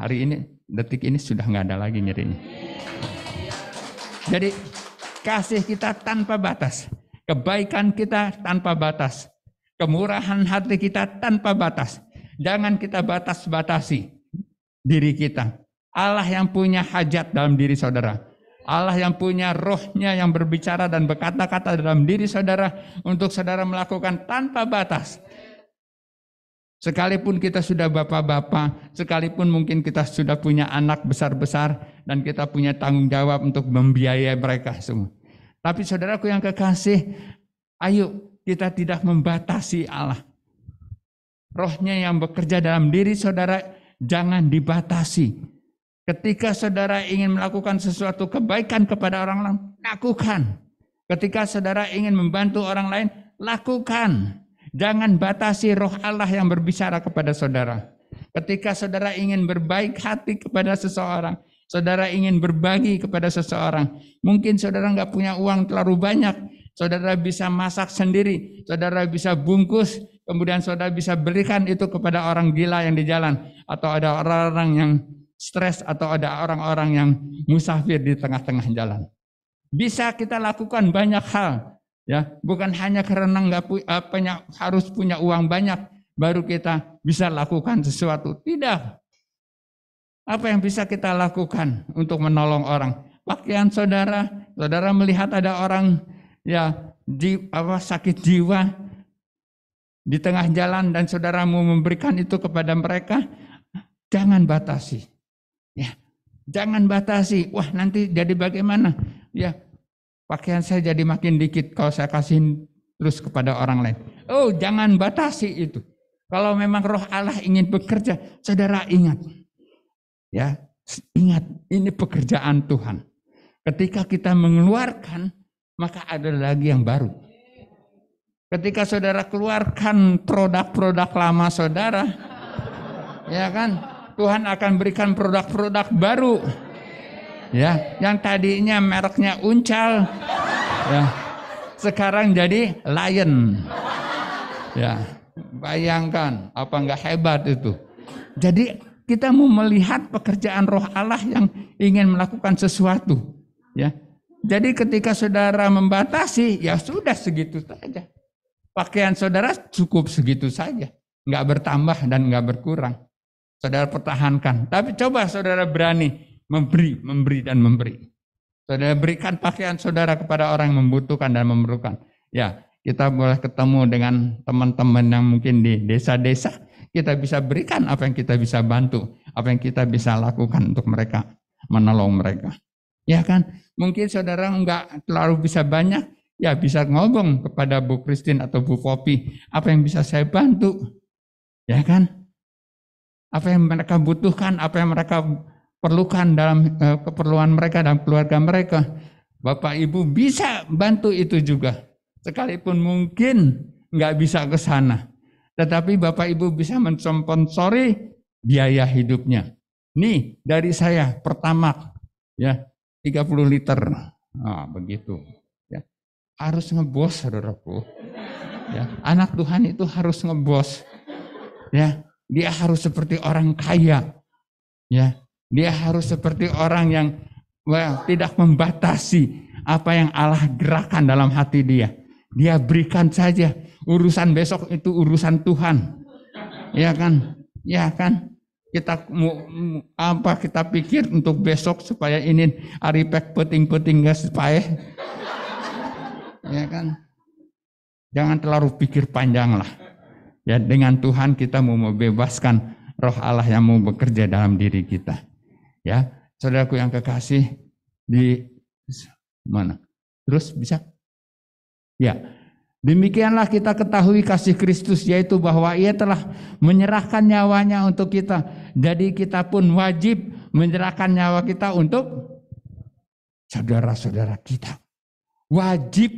Hari ini, detik ini sudah nggak ada lagi nyerinya. Jadi kasih kita tanpa batas. Kebaikan kita tanpa batas. Kemurahan hati kita tanpa batas. Jangan kita batas-batasi diri kita. Allah yang punya hajat dalam diri saudara. Allah yang punya rohnya yang berbicara dan berkata-kata dalam diri saudara untuk saudara melakukan tanpa batas. Sekalipun kita sudah bapak-bapak, sekalipun mungkin kita sudah punya anak besar-besar dan kita punya tanggung jawab untuk membiayai mereka semua. Tapi saudaraku yang kekasih, ayo kita tidak membatasi Allah. Rohnya yang bekerja dalam diri saudara jangan dibatasi. Ketika saudara ingin melakukan sesuatu kebaikan kepada orang lain, lakukan. Ketika saudara ingin membantu orang lain, lakukan. Jangan batasi roh Allah yang berbicara kepada saudara. Ketika saudara ingin berbaik hati kepada seseorang, saudara ingin berbagi kepada seseorang, mungkin saudara nggak punya uang terlalu banyak, saudara bisa masak sendiri, saudara bisa bungkus, kemudian saudara bisa berikan itu kepada orang gila yang di jalan, atau ada orang-orang yang stres, atau ada orang-orang yang musafir di tengah-tengah jalan. Bisa kita lakukan banyak hal. Ya, bukan hanya karena harus punya uang banyak baru kita bisa lakukan sesuatu. Tidak. Apa yang bisa kita lakukan untuk menolong orang? Pakaian saudara melihat ada orang sakit jiwa di tengah jalan dan saudara mau memberikan itu kepada mereka, jangan batasi. Ya, jangan batasi. Wah, nanti jadi bagaimana? Ya. pakaian saya jadi makin dikit kalau saya kasihin terus kepada orang lain. Oh, jangan batasi itu. Kalau memang Roh Allah ingin bekerja, saudara ingat. Ya, ingat ini pekerjaan Tuhan. Ketika kita mengeluarkan, maka ada lagi yang baru. Ketika saudara keluarkan produk-produk lama saudara, ya kan, Tuhan akan berikan produk-produk baru. Ya, yang tadinya mereknya Uncal, ya, sekarang jadi Lion. Ya, bayangkan apa enggak hebat itu. Jadi kita mau melihat pekerjaan Roh Allah yang ingin melakukan sesuatu. Ya, jadi ketika saudara membatasi, ya sudah segitu saja. Pakaian saudara cukup segitu saja, nggak bertambah dan nggak berkurang. Saudara pertahankan. Tapi coba saudara berani memberi dan memberi. Saudara berikan pakaian saudara kepada orang yang membutuhkan dan memerlukan. Ya, kita boleh ketemu dengan teman-teman yang mungkin di desa-desa. Kita bisa berikan apa yang kita bisa bantu, apa yang kita bisa lakukan untuk mereka, menolong mereka. Ya kan, mungkin saudara nggak terlalu bisa banyak. Ya bisa ngomong kepada Bu Christine atau Bu Popi, apa yang bisa saya bantu, ya kan? Apa yang mereka butuhkan, apa yang mereka perlukan dalam keperluan mereka dan keluarga mereka. Bapak Ibu bisa bantu itu juga, sekalipun mungkin nggak bisa ke sana. Tetapi Bapak Ibu bisa mensponsori biaya hidupnya. Nih dari saya pertamax, ya 30 liter, begitu. Harus ngebos, saudaraku. Ya, anak Tuhan itu harus ngebos. Ya, dia harus seperti orang kaya. Ya, dia harus seperti orang yang tidak membatasi apa yang Allah gerakan dalam hati dia. Dia berikan saja. Urusan besok itu urusan Tuhan. Ya kan? Ya kan? Kita kita pikir untuk besok supaya ini aripek peting-peting gas supaya. Ya kan, jangan terlalu pikir panjang lah. Ya, dengan Tuhan kita mau membebaskan Roh Allah yang mau bekerja dalam diri kita. Ya, saudaraku yang kekasih di mana? Terus bisa? Ya, demikianlah kita ketahui kasih Kristus, yaitu bahwa Ia telah menyerahkan nyawanya untuk kita. Jadi kita pun wajib menyerahkan nyawa kita untuk saudara-saudara kita. Wajib,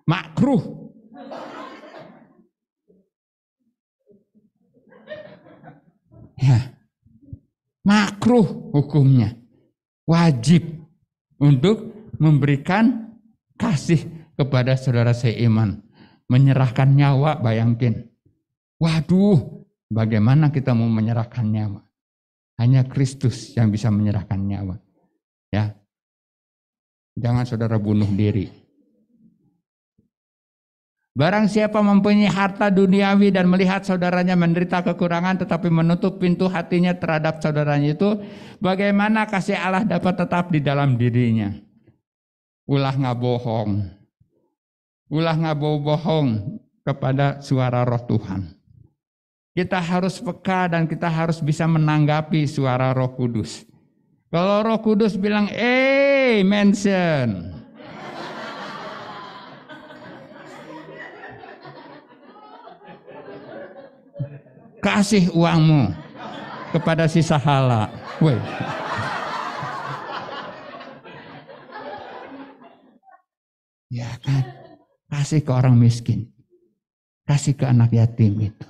makruh. Ya, makruh hukumnya. Wajib untuk memberikan kasih kepada saudara seiman. Menyerahkan nyawa, bayangin. Waduh, bagaimana kita mau menyerahkan nyawa? Hanya Kristus yang bisa menyerahkan nyawa. Ya. Jangan saudara bunuh diri. Barang siapa mempunyai harta duniawi dan melihat saudaranya menderita kekurangan tetapi menutup pintu hatinya terhadap saudaranya itu, bagaimana kasih Allah dapat tetap di dalam dirinya? Ulah nggak bohong. Ulah nggak bohong kepada suara Roh Tuhan. Kita harus peka dan kita harus bisa menanggapi suara Roh Kudus. Kalau Roh Kudus bilang, mention. Kasih uangmu kepada si sahala. Woi. Ya kan? Kasih ke orang miskin. Kasih ke anak yatim itu.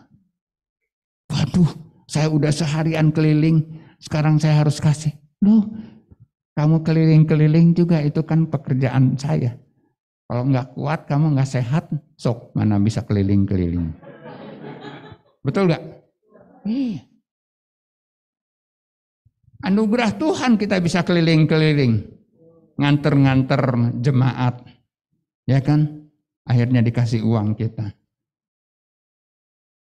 Waduh, saya udah seharian keliling, sekarang saya harus kasih. Loh, kamu keliling-keliling juga itu kan pekerjaan saya. Kalau nggak kuat, kamu nggak sehat, sok mana bisa keliling-keliling. Betul nggak? Anugerah Tuhan kita bisa keliling-keliling, nganter-nganter jemaat, ya kan? Akhirnya dikasih uang kita.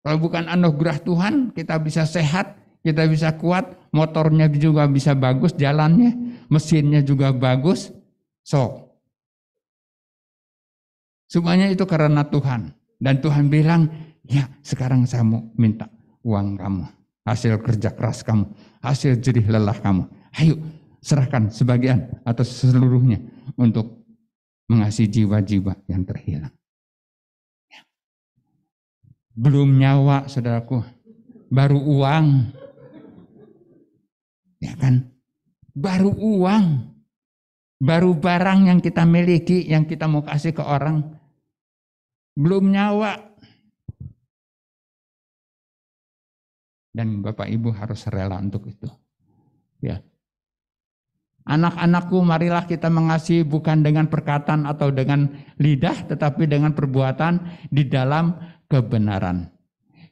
Kalau bukan anugerah Tuhan, kita bisa sehat. Kita bisa kuat, motornya juga bisa bagus jalannya, mesinnya juga bagus. Semuanya itu karena Tuhan. Dan Tuhan bilang, ya sekarang saya mau minta uang kamu, hasil kerja keras kamu, hasil jerih lelah kamu. Ayo serahkan sebagian atau seluruhnya untuk mengasihi jiwa-jiwa yang terhilang. Belum nyawa, saudaraku, baru uang. Ya kan? Baru uang. Baru barang yang kita miliki, yang kita mau kasih ke orang. Belum nyawa. Dan Bapak Ibu harus rela untuk itu. Ya. Anak-anakku, marilah kita mengasihi bukan dengan perkataan atau dengan lidah, tetapi dengan perbuatan di dalam kebenaran.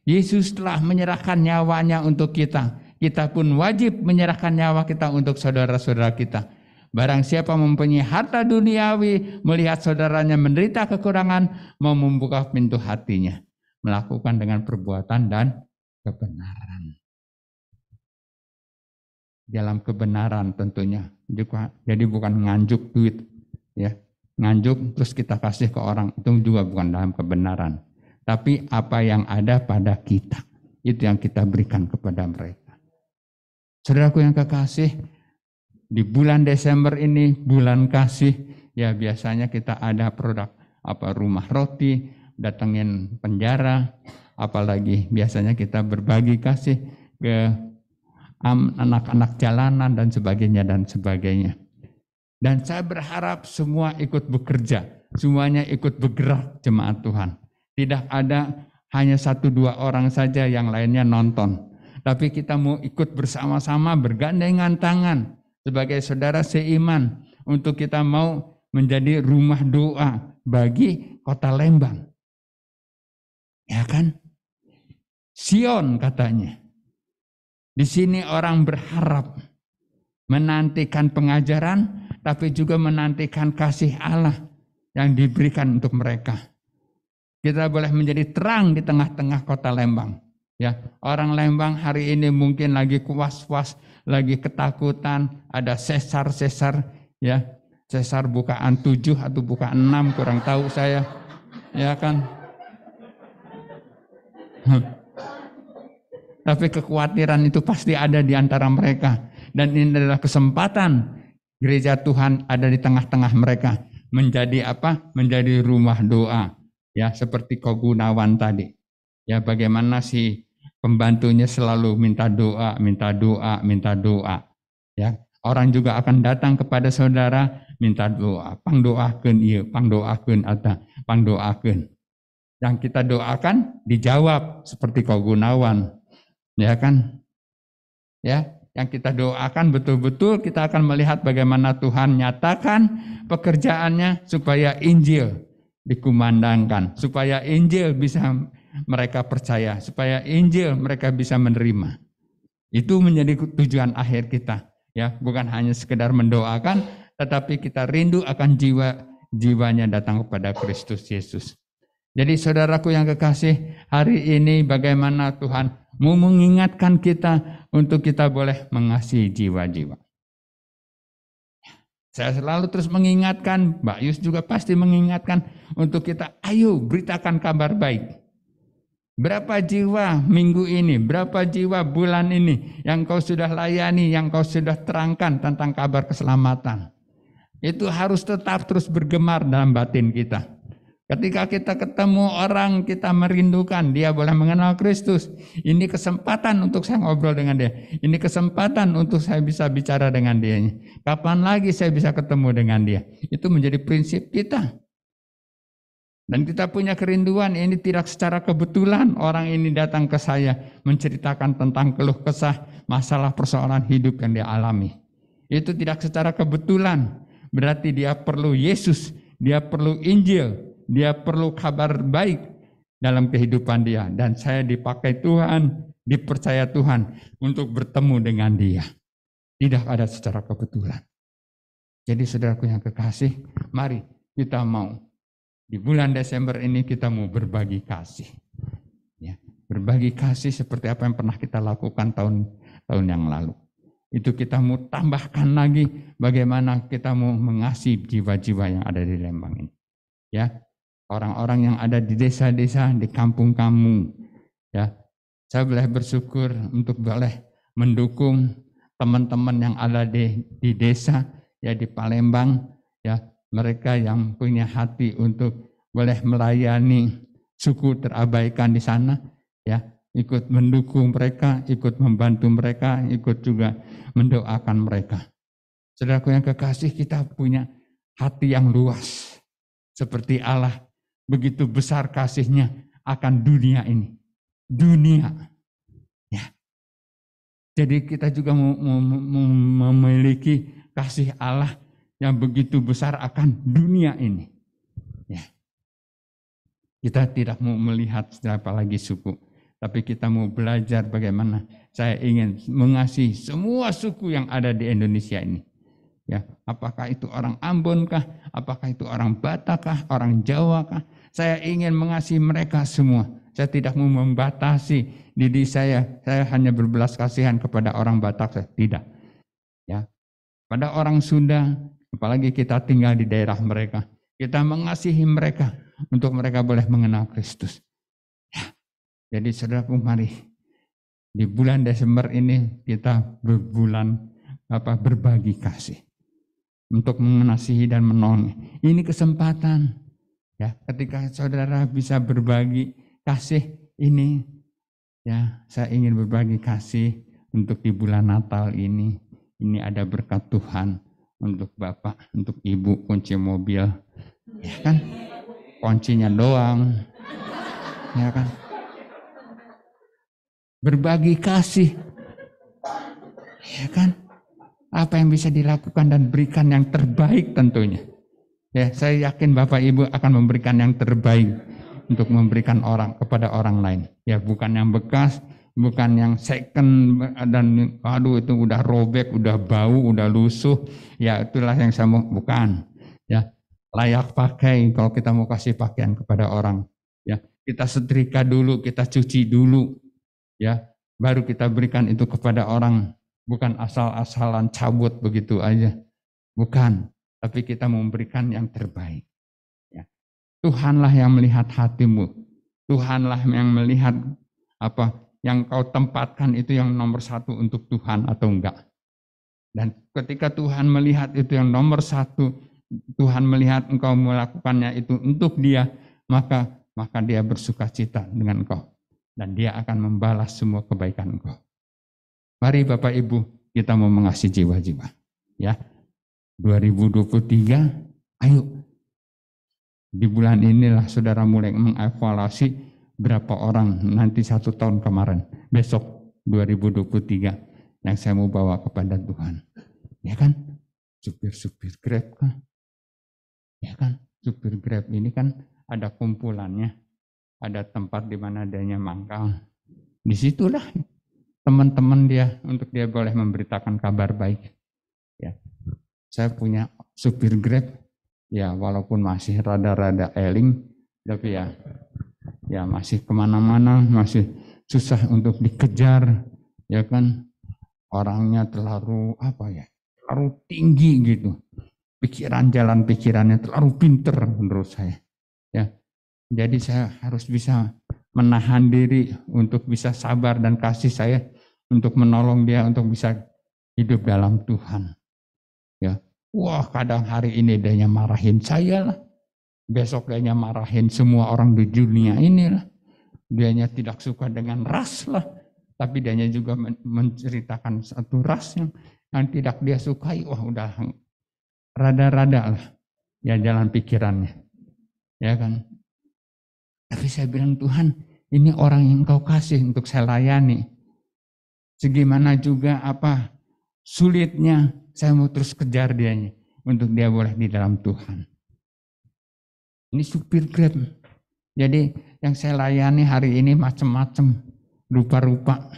Yesus telah menyerahkan nyawanya untuk kita. Kita pun wajib menyerahkan nyawa kita untuk saudara-saudara kita. Barang siapa mempunyai harta duniawi, melihat saudaranya menderita kekurangan, mau membuka pintu hatinya. Melakukan dengan perbuatan dan kebenaran. Dalam kebenaran tentunya. Jadi bukan nganjuk duit. Ya, nganjuk terus kita kasih ke orang. Itu juga bukan dalam kebenaran. Tapi apa yang ada pada kita. Itu yang kita berikan kepada mereka. Saudaraku yang kekasih, di bulan Desember ini, bulan kasih, ya biasanya kita ada produk rumah roti, datengin penjara, apalagi biasanya kita berbagi kasih ke anak-anak jalanan dan sebagainya. Dan saya berharap semua ikut bekerja, semuanya ikut bergerak jemaat Tuhan. Tidak ada hanya 1-2 orang saja yang lainnya nonton. Tapi kita mau ikut bersama-sama bergandengan tangan sebagai saudara seiman untuk kita mau menjadi rumah doa bagi kota Lembang. Ya kan? Sion katanya. Di sini orang berharap menantikan pengajaran, tapi juga menantikan kasih Allah yang diberikan untuk mereka. Kita boleh menjadi terang di tengah-tengah kota Lembang. Ya, orang Lembang hari ini mungkin lagi was-was, lagi ketakutan, ada sesar, ya, sesar bukaan 7 atau bukaan 6, kurang tahu saya, ya kan. Tapi kekhawatiran itu pasti ada di antara mereka. Dan ini adalah kesempatan gereja Tuhan ada di tengah-tengah mereka. Menjadi apa? Menjadi rumah doa. Ya, seperti Kogunawan tadi. Ya, bagaimana si pembantunya selalu minta doa. Ya, orang juga akan datang kepada saudara minta doa. Pangdoakeun ieu, pangdoakeun eta, pangdoakeun. Yang kita doakan dijawab seperti Kogunawan. Ya kan? Ya, yang kita doakan betul-betul kita akan melihat bagaimana Tuhan nyatakan pekerjaannya supaya Injil dikumandangkan, supaya Injil bisa mereka percaya, supaya Injil mereka bisa menerima. Itu menjadi tujuan akhir kita, ya, bukan hanya sekedar mendoakan, tetapi kita rindu akan jiwanya datang kepada Kristus Yesus. Jadi saudaraku yang kekasih, hari ini bagaimana Tuhan mau mengingatkan kita untuk kita boleh mengasihi jiwa-jiwa. Saya selalu terus mengingatkan, Mbak Yus juga pasti mengingatkan untuk kita, ayo beritakan kabar baik. Berapa jiwa minggu ini, berapa jiwa bulan ini yang kau sudah layani, yang kau sudah terangkan tentang kabar keselamatan. Itu harus tetap terus bergemar dalam batin kita. Ketika kita ketemu orang, kita merindukan dia boleh mengenal Kristus. Ini kesempatan untuk saya ngobrol dengan dia. Ini kesempatan untuk saya bisa bicara dengan dia. Kapan lagi saya bisa ketemu dengan dia? Itu menjadi prinsip kita. Dan kita punya kerinduan, ini tidak secara kebetulan orang ini datang ke saya menceritakan tentang keluh kesah, masalah persoalan hidup yang dia alami. Itu tidak secara kebetulan. Berarti dia perlu Yesus, dia perlu Injil. Dia perlu kabar baik dalam kehidupan dia. Dan saya dipakai Tuhan, dipercaya Tuhan untuk bertemu dengan dia. Tidak ada secara kebetulan. Jadi saudaraku yang kekasih, mari kita mau di bulan Desember ini kita mau berbagi kasih. Ya, berbagi kasih seperti apa yang pernah kita lakukan tahun yang lalu. Itu kita mau tambahkan lagi bagaimana kita mau mengasihi jiwa-jiwa yang ada di Lembang ini. Ya, orang-orang yang ada di desa-desa, di kampung-kampung, ya, saya boleh bersyukur untuk boleh mendukung teman-teman yang ada di desa, ya di Palembang, ya mereka yang punya hati untuk boleh melayani suku terabaikan di sana, ya, ikut mendukung mereka, ikut membantu mereka, ikut juga mendoakan mereka. Saudaraku yang kekasih, kita punya hati yang luas. Seperti Allah, begitu besar kasih-Nya akan dunia ini. Dunia. Ya. Jadi kita juga memiliki kasih Allah yang begitu besar akan dunia ini. Ya. Kita tidak mau melihat siapa lagi suku, tapi kita mau belajar bagaimana saya ingin mengasihi semua suku yang ada di Indonesia ini. Ya, apakah itu orang Ambon kah? Apakah itu orang Batak kah? Orang Jawa kah? Saya ingin mengasihi mereka semua. Saya tidak mau membatasi diri saya. Saya hanya berbelas kasihan kepada orang Batak. Tidak. Ya, pada orang Sunda, apalagi kita tinggal di daerah mereka, kita mengasihi mereka untuk mereka boleh mengenal Kristus. Ya. Jadi saudaraku, mari di bulan Desember ini kita berbagi kasih. Untuk mengasihi dan menolong. Ini kesempatan, ya, ketika saudara bisa berbagi kasih ini, ya, saya ingin berbagi kasih untuk di bulan Natal ini. Ini ada berkat Tuhan untuk Bapak, untuk Ibu, kunci mobil, ya kan, kuncinya doang, ya kan, berbagi kasih, ya kan. Apa yang bisa dilakukan dan berikan yang terbaik tentunya. Ya, saya yakin Bapak Ibu akan memberikan yang terbaik untuk memberikan kepada orang lain. Ya, bukan yang bekas, bukan yang second dan aduh itu udah robek, udah bau, udah lusuh. Ya, itulah yang saya mau, bukan. Ya, layak pakai kalau kita mau kasih pakaian kepada orang. Ya, kita setrika dulu, kita cuci dulu. Ya, baru kita berikan itu kepada orang. Bukan asal-asalan cabut begitu aja. Bukan. Tapi kita memberikan yang terbaik. Ya. Tuhanlah yang melihat hatimu. Tuhanlah yang melihat apa yang kau tempatkan itu yang nomor satu untuk Tuhan atau enggak. Dan ketika Tuhan melihat itu yang nomor satu, Tuhan melihat engkau melakukannya itu untuk dia, maka dia bersuka cita dengan engkau. Dan dia akan membalas semua kebaikan engkau. Mari Bapak Ibu, kita mau mengasihi jiwa-jiwa. Ya, 2023, ayo. Di bulan inilah saudara mulai mengevaluasi berapa orang nanti 1 tahun kemarin. Besok 2023 yang saya mau bawa kepada Tuhan. Ya kan? Supir-supir Grab kan? Ya kan? Supir Grab ini kan ada kumpulannya. Ada tempat di mana adanya mangkal. Disitulah teman-teman dia untuk dia boleh memberitakan kabar baik. Ya, saya punya supir Grab, ya walaupun masih rada-rada eling, tapi ya masih kemana-mana, masih susah untuk dikejar, ya kan, orangnya terlalu terlalu tinggi gitu, jalan pikirannya terlalu pinter menurut saya. Ya, jadi saya harus bisa menahan diri untuk bisa sabar dan kasih saya untuk menolong dia untuk bisa hidup dalam Tuhan. Ya, wah kadang hari ini dia marahin saya lah, besok dia marahin semua orang di dunia ini lah. Dianya tidak suka dengan ras lah, tapi dianya juga menceritakan satu ras yang tidak dia sukai. Wah udah rada-rada lah, ya jalan pikirannya, ya kan. Tapi saya bilang Tuhan, ini orang yang Kau kasih untuk saya layani. Segimana juga sulitnya saya mau terus kejar dianya untuk dia boleh di dalam Tuhan. Ini supir Grab. Jadi yang saya layani hari ini macam-macam, rupa-rupa.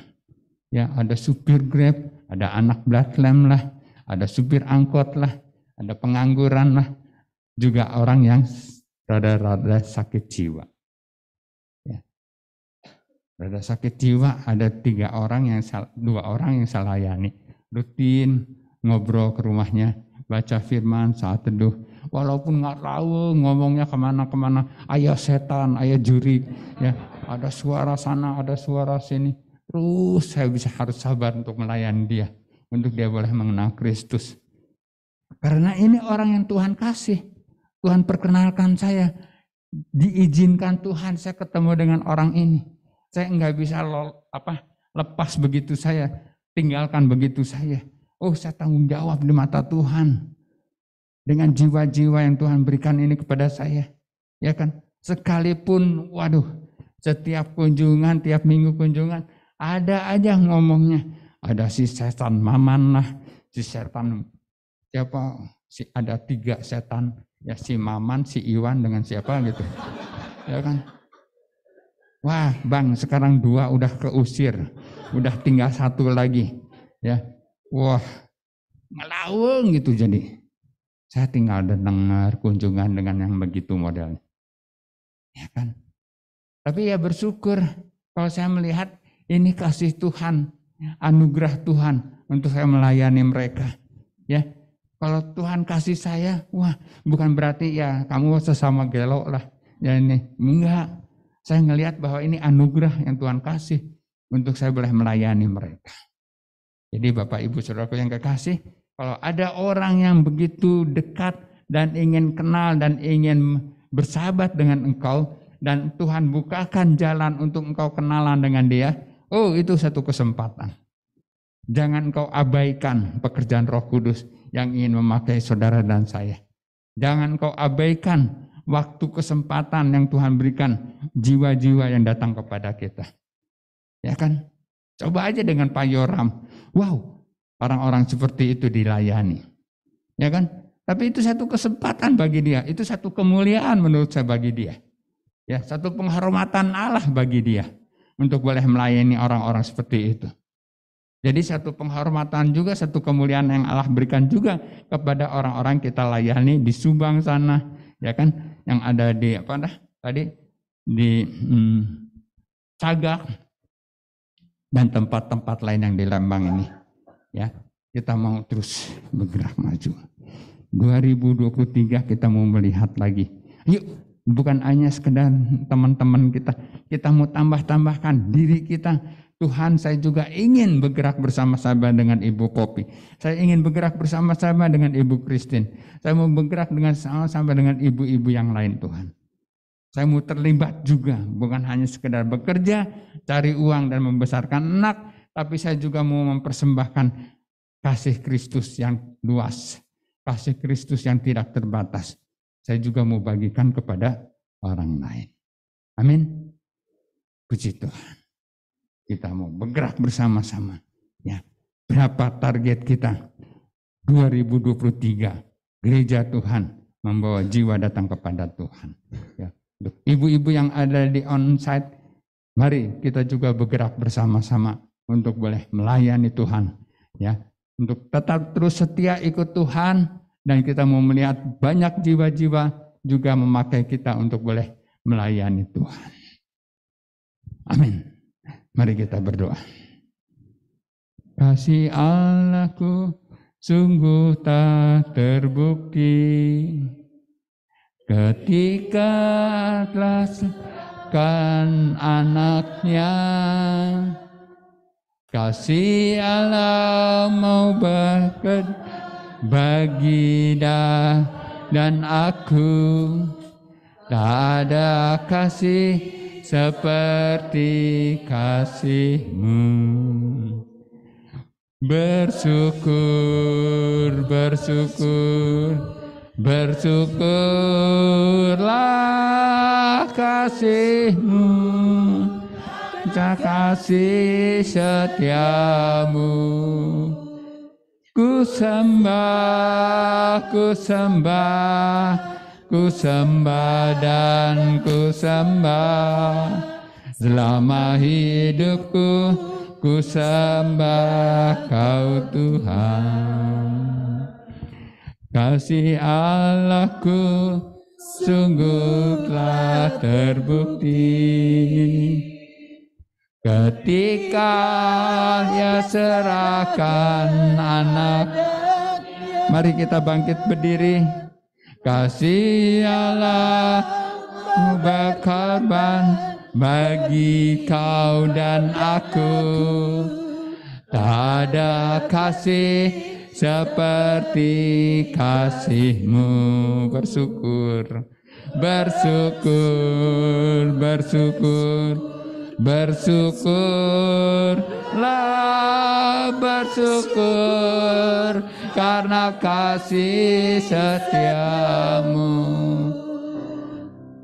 Ya, ada supir Grab, ada anak Bethlehem lah, ada supir angkot lah, ada pengangguran lah, juga orang yang rada-rada sakit jiwa. Rada sakit jiwa ada 2 orang yang saya layani. Rutin ngobrol ke rumahnya, baca firman, saat teduh. Walaupun nggak tahu ngomongnya kemana-kemana, ayah setan, ayah juri, ya ada suara sana, ada suara sini. Terus saya harus sabar untuk melayani dia, untuk dia boleh mengenal Kristus. Karena ini orang yang Tuhan kasih. Tuhan perkenalkan saya, diizinkan Tuhan saya ketemu dengan orang ini. Saya nggak bisa lepas begitu saya, tinggalkan begitu saya. Oh, saya tanggung jawab di mata Tuhan. Dengan jiwa-jiwa yang Tuhan berikan ini kepada saya. Ya kan? Sekalipun, waduh, setiap kunjungan, tiap minggu kunjungan, ada aja ngomongnya. Ada si setan Maman lah, si setan siapa? Ada 3 setan. Ya si Maman, si Iwan dengan siapa gitu. Ya kan? Wah, Bang, sekarang 2 udah keusir. Udah tinggal 1 lagi. Ya. Wah, ngelaweng gitu jadi. Saya tinggal dengar kunjungan dengan yang begitu modelnya. Ya kan? Tapi ya bersyukur kalau saya melihat ini kasih Tuhan, anugerah Tuhan untuk saya melayani mereka. Ya, kalau Tuhan kasih saya, wah, bukan berarti ya kamu sesama gelo lah. Ya ini, enggak. Saya ngelihat bahwa ini anugerah yang Tuhan kasih untuk saya boleh melayani mereka. Jadi Bapak Ibu Saudaraku yang kekasih, kalau ada orang yang begitu dekat dan ingin kenal dan ingin bersahabat dengan engkau, dan Tuhan bukakan jalan untuk engkau kenalan dengan dia, oh itu satu kesempatan. Jangan engkau abaikan pekerjaan Roh Kudus yang ingin memakai saudara dan saya. Jangan engkau abaikan waktu kesempatan yang Tuhan berikan jiwa-jiwa yang datang kepada kita. Ya kan? Coba aja dengan Pak Yoram. Wow, orang-orang seperti itu dilayani. Ya kan? Tapi itu satu kesempatan bagi dia. Itu satu kemuliaan menurut saya bagi dia. Ya, satu penghormatan Allah bagi dia untuk boleh melayani orang-orang seperti itu. Jadi satu penghormatan juga, satu kemuliaan yang Allah berikan juga kepada orang-orang kita layani di Subang sana, ya kan? Yang ada di di Cagak dan tempat-tempat lain yang di Lembang ini. Ya, kita mau terus bergerak maju. 2023 kita mau melihat lagi. Yuk, bukan hanya sekedar teman-teman kita mau tambahkan diri kita. Tuhan, saya juga ingin bergerak bersama-sama dengan Ibu Popi. Saya ingin bergerak bersama-sama dengan Ibu Christine. Saya mau bergerak sama-sama dengan ibu-ibu yang lain, Tuhan. Saya mau terlibat juga, bukan hanya sekedar bekerja, cari uang dan membesarkan anak, tapi saya juga mau mempersembahkan kasih Kristus yang luas, kasih Kristus yang tidak terbatas. Saya juga mau bagikan kepada orang lain. Amin. Puji Tuhan. Kita mau bergerak bersama-sama. Ya, berapa target kita? 2023, gereja Tuhan membawa jiwa datang kepada Tuhan. Ya. Ibu-ibu yang ada di onsite, mari kita juga bergerak bersama-sama untuk boleh melayani Tuhan. Ya, untuk tetap terus setia ikut Tuhan, dan kita mau melihat banyak jiwa-jiwa juga memakai kita untuk boleh melayani Tuhan. Amin. Mari kita berdoa. Kasih Allahku sungguh tak terbukti ketika telah serahkan anaknya. Kasih Allah mau bekerja bagi dan aku. Tak ada kasih seperti kasih-Mu. Bersyukurlah kasih-Mu, kasih setia-Mu. Ku sembah dan ku sembah, selama hidupku ku sembah Kau Tuhan. Kasih Allahku sungguh telah terbukti ketika Dia serahkan anak. Mari kita bangkit berdiri. Kasih Allah berkorban bagi kau dan aku. Tak ada kasih seperti kasih-Mu. Bersyukur, bersyukur, bersyukur, bersyukurlah, bersyukur karena kasih setia-Mu.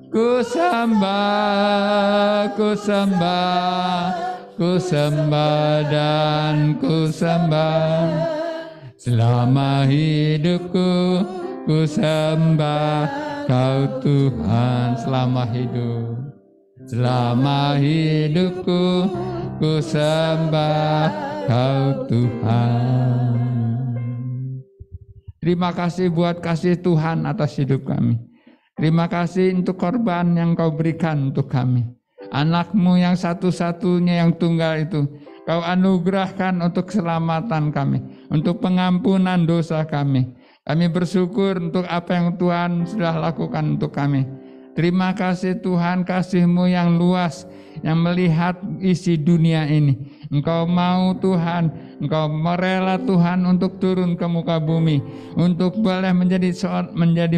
Ku sembah, ku sembah, ku sembah dan ku sembah. Selama hidupku ku sembah Kau Tuhan. Selama hidup, selama hidupku ku sembah Kau Tuhan. Terima kasih buat kasih Tuhan atas hidup kami. Terima kasih untuk korban yang Kau berikan untuk kami. Anak-Mu yang satu-satunya yang tunggal itu Kau anugerahkan untuk keselamatan kami, untuk pengampunan dosa kami. Kami bersyukur untuk apa yang Tuhan sudah lakukan untuk kami. Terima kasih Tuhan, kasih-Mu yang luas, yang melihat isi dunia ini. Engkau mau Tuhan, Engkau merela Tuhan untuk turun ke muka bumi, untuk boleh menjadi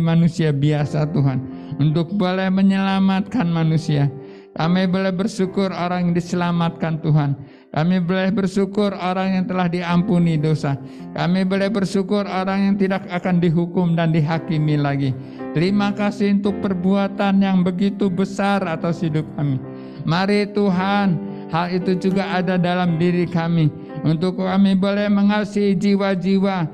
manusia biasa Tuhan, untuk boleh menyelamatkan manusia. Kami boleh bersyukur orang yang diselamatkan Tuhan. Kami boleh bersyukur orang yang telah diampuni dosa. Kami boleh bersyukur orang yang tidak akan dihukum dan dihakimi lagi. Terima kasih untuk perbuatan yang begitu besar atas hidup kami. Mari Tuhan, hal itu juga ada dalam diri kami. Untuk kami boleh mengasihi jiwa-jiwa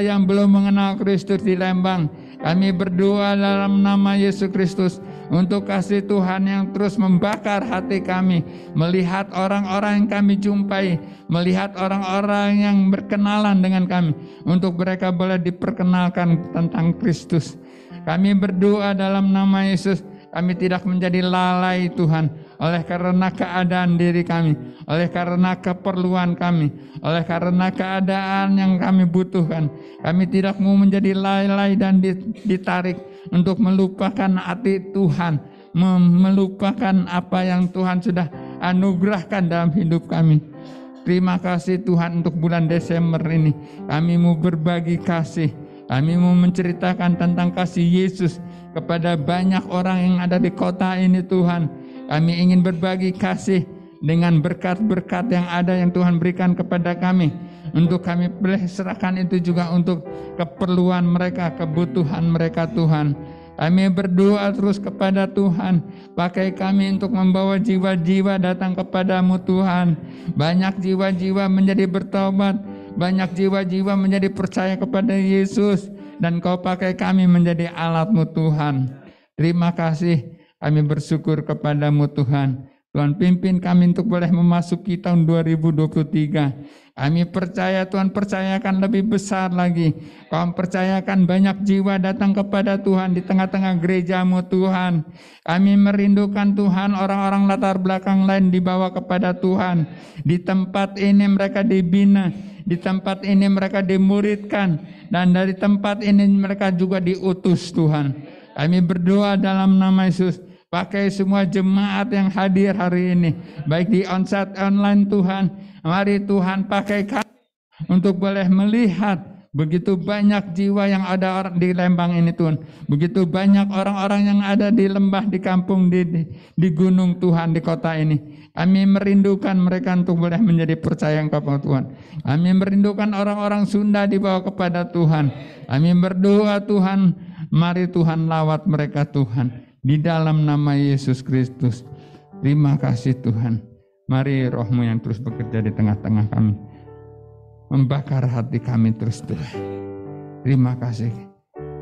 yang belum mengenal Kristus di Lembang. Kami berdoa dalam nama Yesus Kristus untuk kasih Tuhan yang terus membakar hati kami, melihat orang-orang yang kami jumpai, melihat orang-orang yang berkenalan dengan kami, untuk mereka boleh diperkenalkan tentang Kristus. Kami berdoa dalam nama Yesus, kami tidak menjadi lalai Tuhan, oleh karena keadaan diri kami, oleh karena keperluan kami, oleh karena keadaan yang kami butuhkan. Kami tidak mau menjadi lalai dan ditarik untuk melupakan hati Tuhan, melupakan apa yang Tuhan sudah anugerahkan dalam hidup kami. Terima kasih Tuhan untuk bulan Desember ini. Kami mau berbagi kasih, kami mau menceritakan tentang kasih Yesus kepada banyak orang yang ada di kota ini Tuhan. Kami ingin berbagi kasih dengan berkat-berkat yang ada yang Tuhan berikan kepada kami. Untuk kami boleh serahkan itu juga untuk keperluan mereka, kebutuhan mereka Tuhan. Kami berdoa terus kepada Tuhan. Pakai kami untuk membawa jiwa-jiwa datang kepadamu Tuhan. Banyak jiwa-jiwa menjadi bertobat. Banyak jiwa-jiwa menjadi percaya kepada Yesus. Dan Kau pakai kami menjadi alat-Mu Tuhan. Terima kasih. Kami bersyukur kepadamu Tuhan. Tuhan pimpin kami untuk boleh memasuki tahun 2023. Kami percaya Tuhan percayakan lebih besar lagi. Kau percayakan banyak jiwa datang kepada Tuhan di tengah-tengah gerejamu Tuhan. Kami merindukan Tuhan orang-orang latar belakang lain dibawa kepada Tuhan. Di tempat ini mereka dibina. Di tempat ini mereka dimuridkan. Dan dari tempat ini mereka juga diutus Tuhan. Kami berdoa dalam nama Yesus. Pakai semua jemaat yang hadir hari ini, baik di onsite online Tuhan. Mari Tuhan pakai kami untuk boleh melihat begitu banyak jiwa yang ada di Lembang ini Tuhan. Begitu banyak orang-orang yang ada di lembah, di kampung, di gunung Tuhan, di kota ini. Kami merindukan mereka untuk boleh menjadi percaya kepada Tuhan. Kami merindukan orang-orang Sunda dibawa kepada Tuhan. Kami berdoa Tuhan, mari Tuhan lawat mereka Tuhan. Di dalam nama Yesus Kristus. Terima kasih Tuhan. Mari Roh-Mu yang terus bekerja di tengah-tengah kami. Membakar hati kami terus Tuhan. Terima kasih.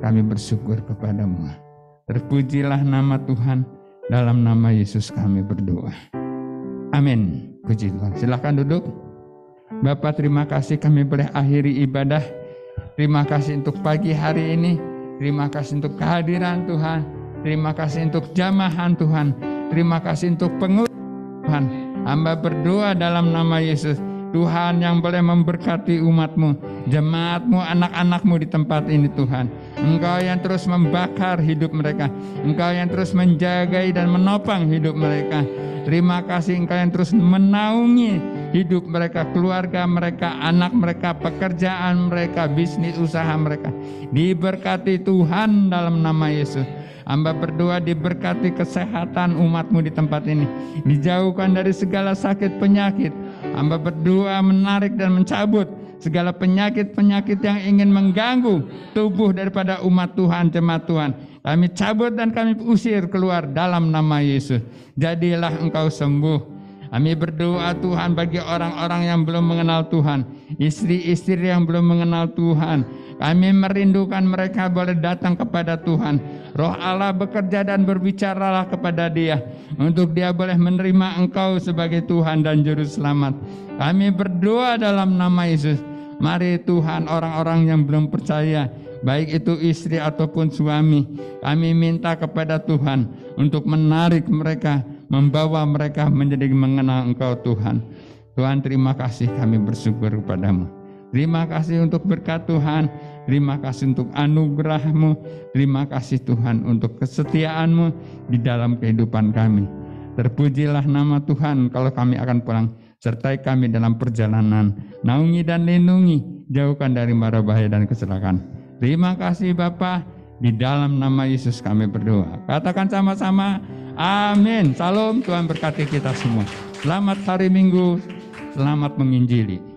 Kami bersyukur kepadamu. Terpujilah nama Tuhan. Dalam nama Yesus kami berdoa. Amin. Puji Tuhan. Silakan duduk. Bapak terima kasih kami boleh akhiri ibadah. Terima kasih untuk pagi hari ini. Terima kasih untuk kehadiran Tuhan. Terima kasih untuk jamahan Tuhan. Terima kasih untuk pengurus Tuhan. Hamba berdoa dalam nama Yesus. Tuhan yang boleh memberkati umat-Mu, jemaat-Mu, anak-anak-Mu di tempat ini Tuhan. Engkau yang terus membakar hidup mereka. Engkau yang terus menjagai dan menopang hidup mereka. Terima kasih Engkau yang terus menaungi hidup mereka, keluarga mereka, anak mereka, pekerjaan mereka, bisnis usaha mereka. Diberkati Tuhan dalam nama Yesus. Hamba berdoa diberkati kesehatan umat-Mu di tempat ini. Dijauhkan dari segala sakit penyakit. Hamba berdoa menarik dan mencabut segala penyakit-penyakit yang ingin mengganggu tubuh daripada umat Tuhan, jemaat Tuhan. Kami cabut dan kami usir keluar dalam nama Yesus. Jadilah Engkau sembuh. Kami berdoa Tuhan bagi orang-orang yang belum mengenal Tuhan, istri-istri yang belum mengenal Tuhan. Kami merindukan mereka boleh datang kepada Tuhan. Roh Allah bekerja dan berbicaralah kepada dia, untuk dia boleh menerima Engkau sebagai Tuhan dan Juru Selamat. Kami berdoa dalam nama Yesus. Mari Tuhan, orang-orang yang belum percaya, baik itu istri ataupun suami, kami minta kepada Tuhan untuk menarik mereka, membawa mereka menjadi mengenal Engkau Tuhan. Tuhan, terima kasih, kami bersyukur kepadamu. Terima kasih untuk berkat Tuhan, terima kasih untuk anugerah-Mu, terima kasih Tuhan untuk kesetiaan-Mu di dalam kehidupan kami. Terpujilah nama Tuhan kalau kami akan pulang. Sertai kami dalam perjalanan, naungi dan lindungi, jauhkan dari mara bahaya dan kecelakaan. Terima kasih Bapa, di dalam nama Yesus kami berdoa. Katakan sama-sama, amin. Salam, Tuhan berkati kita semua. Selamat hari Minggu, selamat menginjili.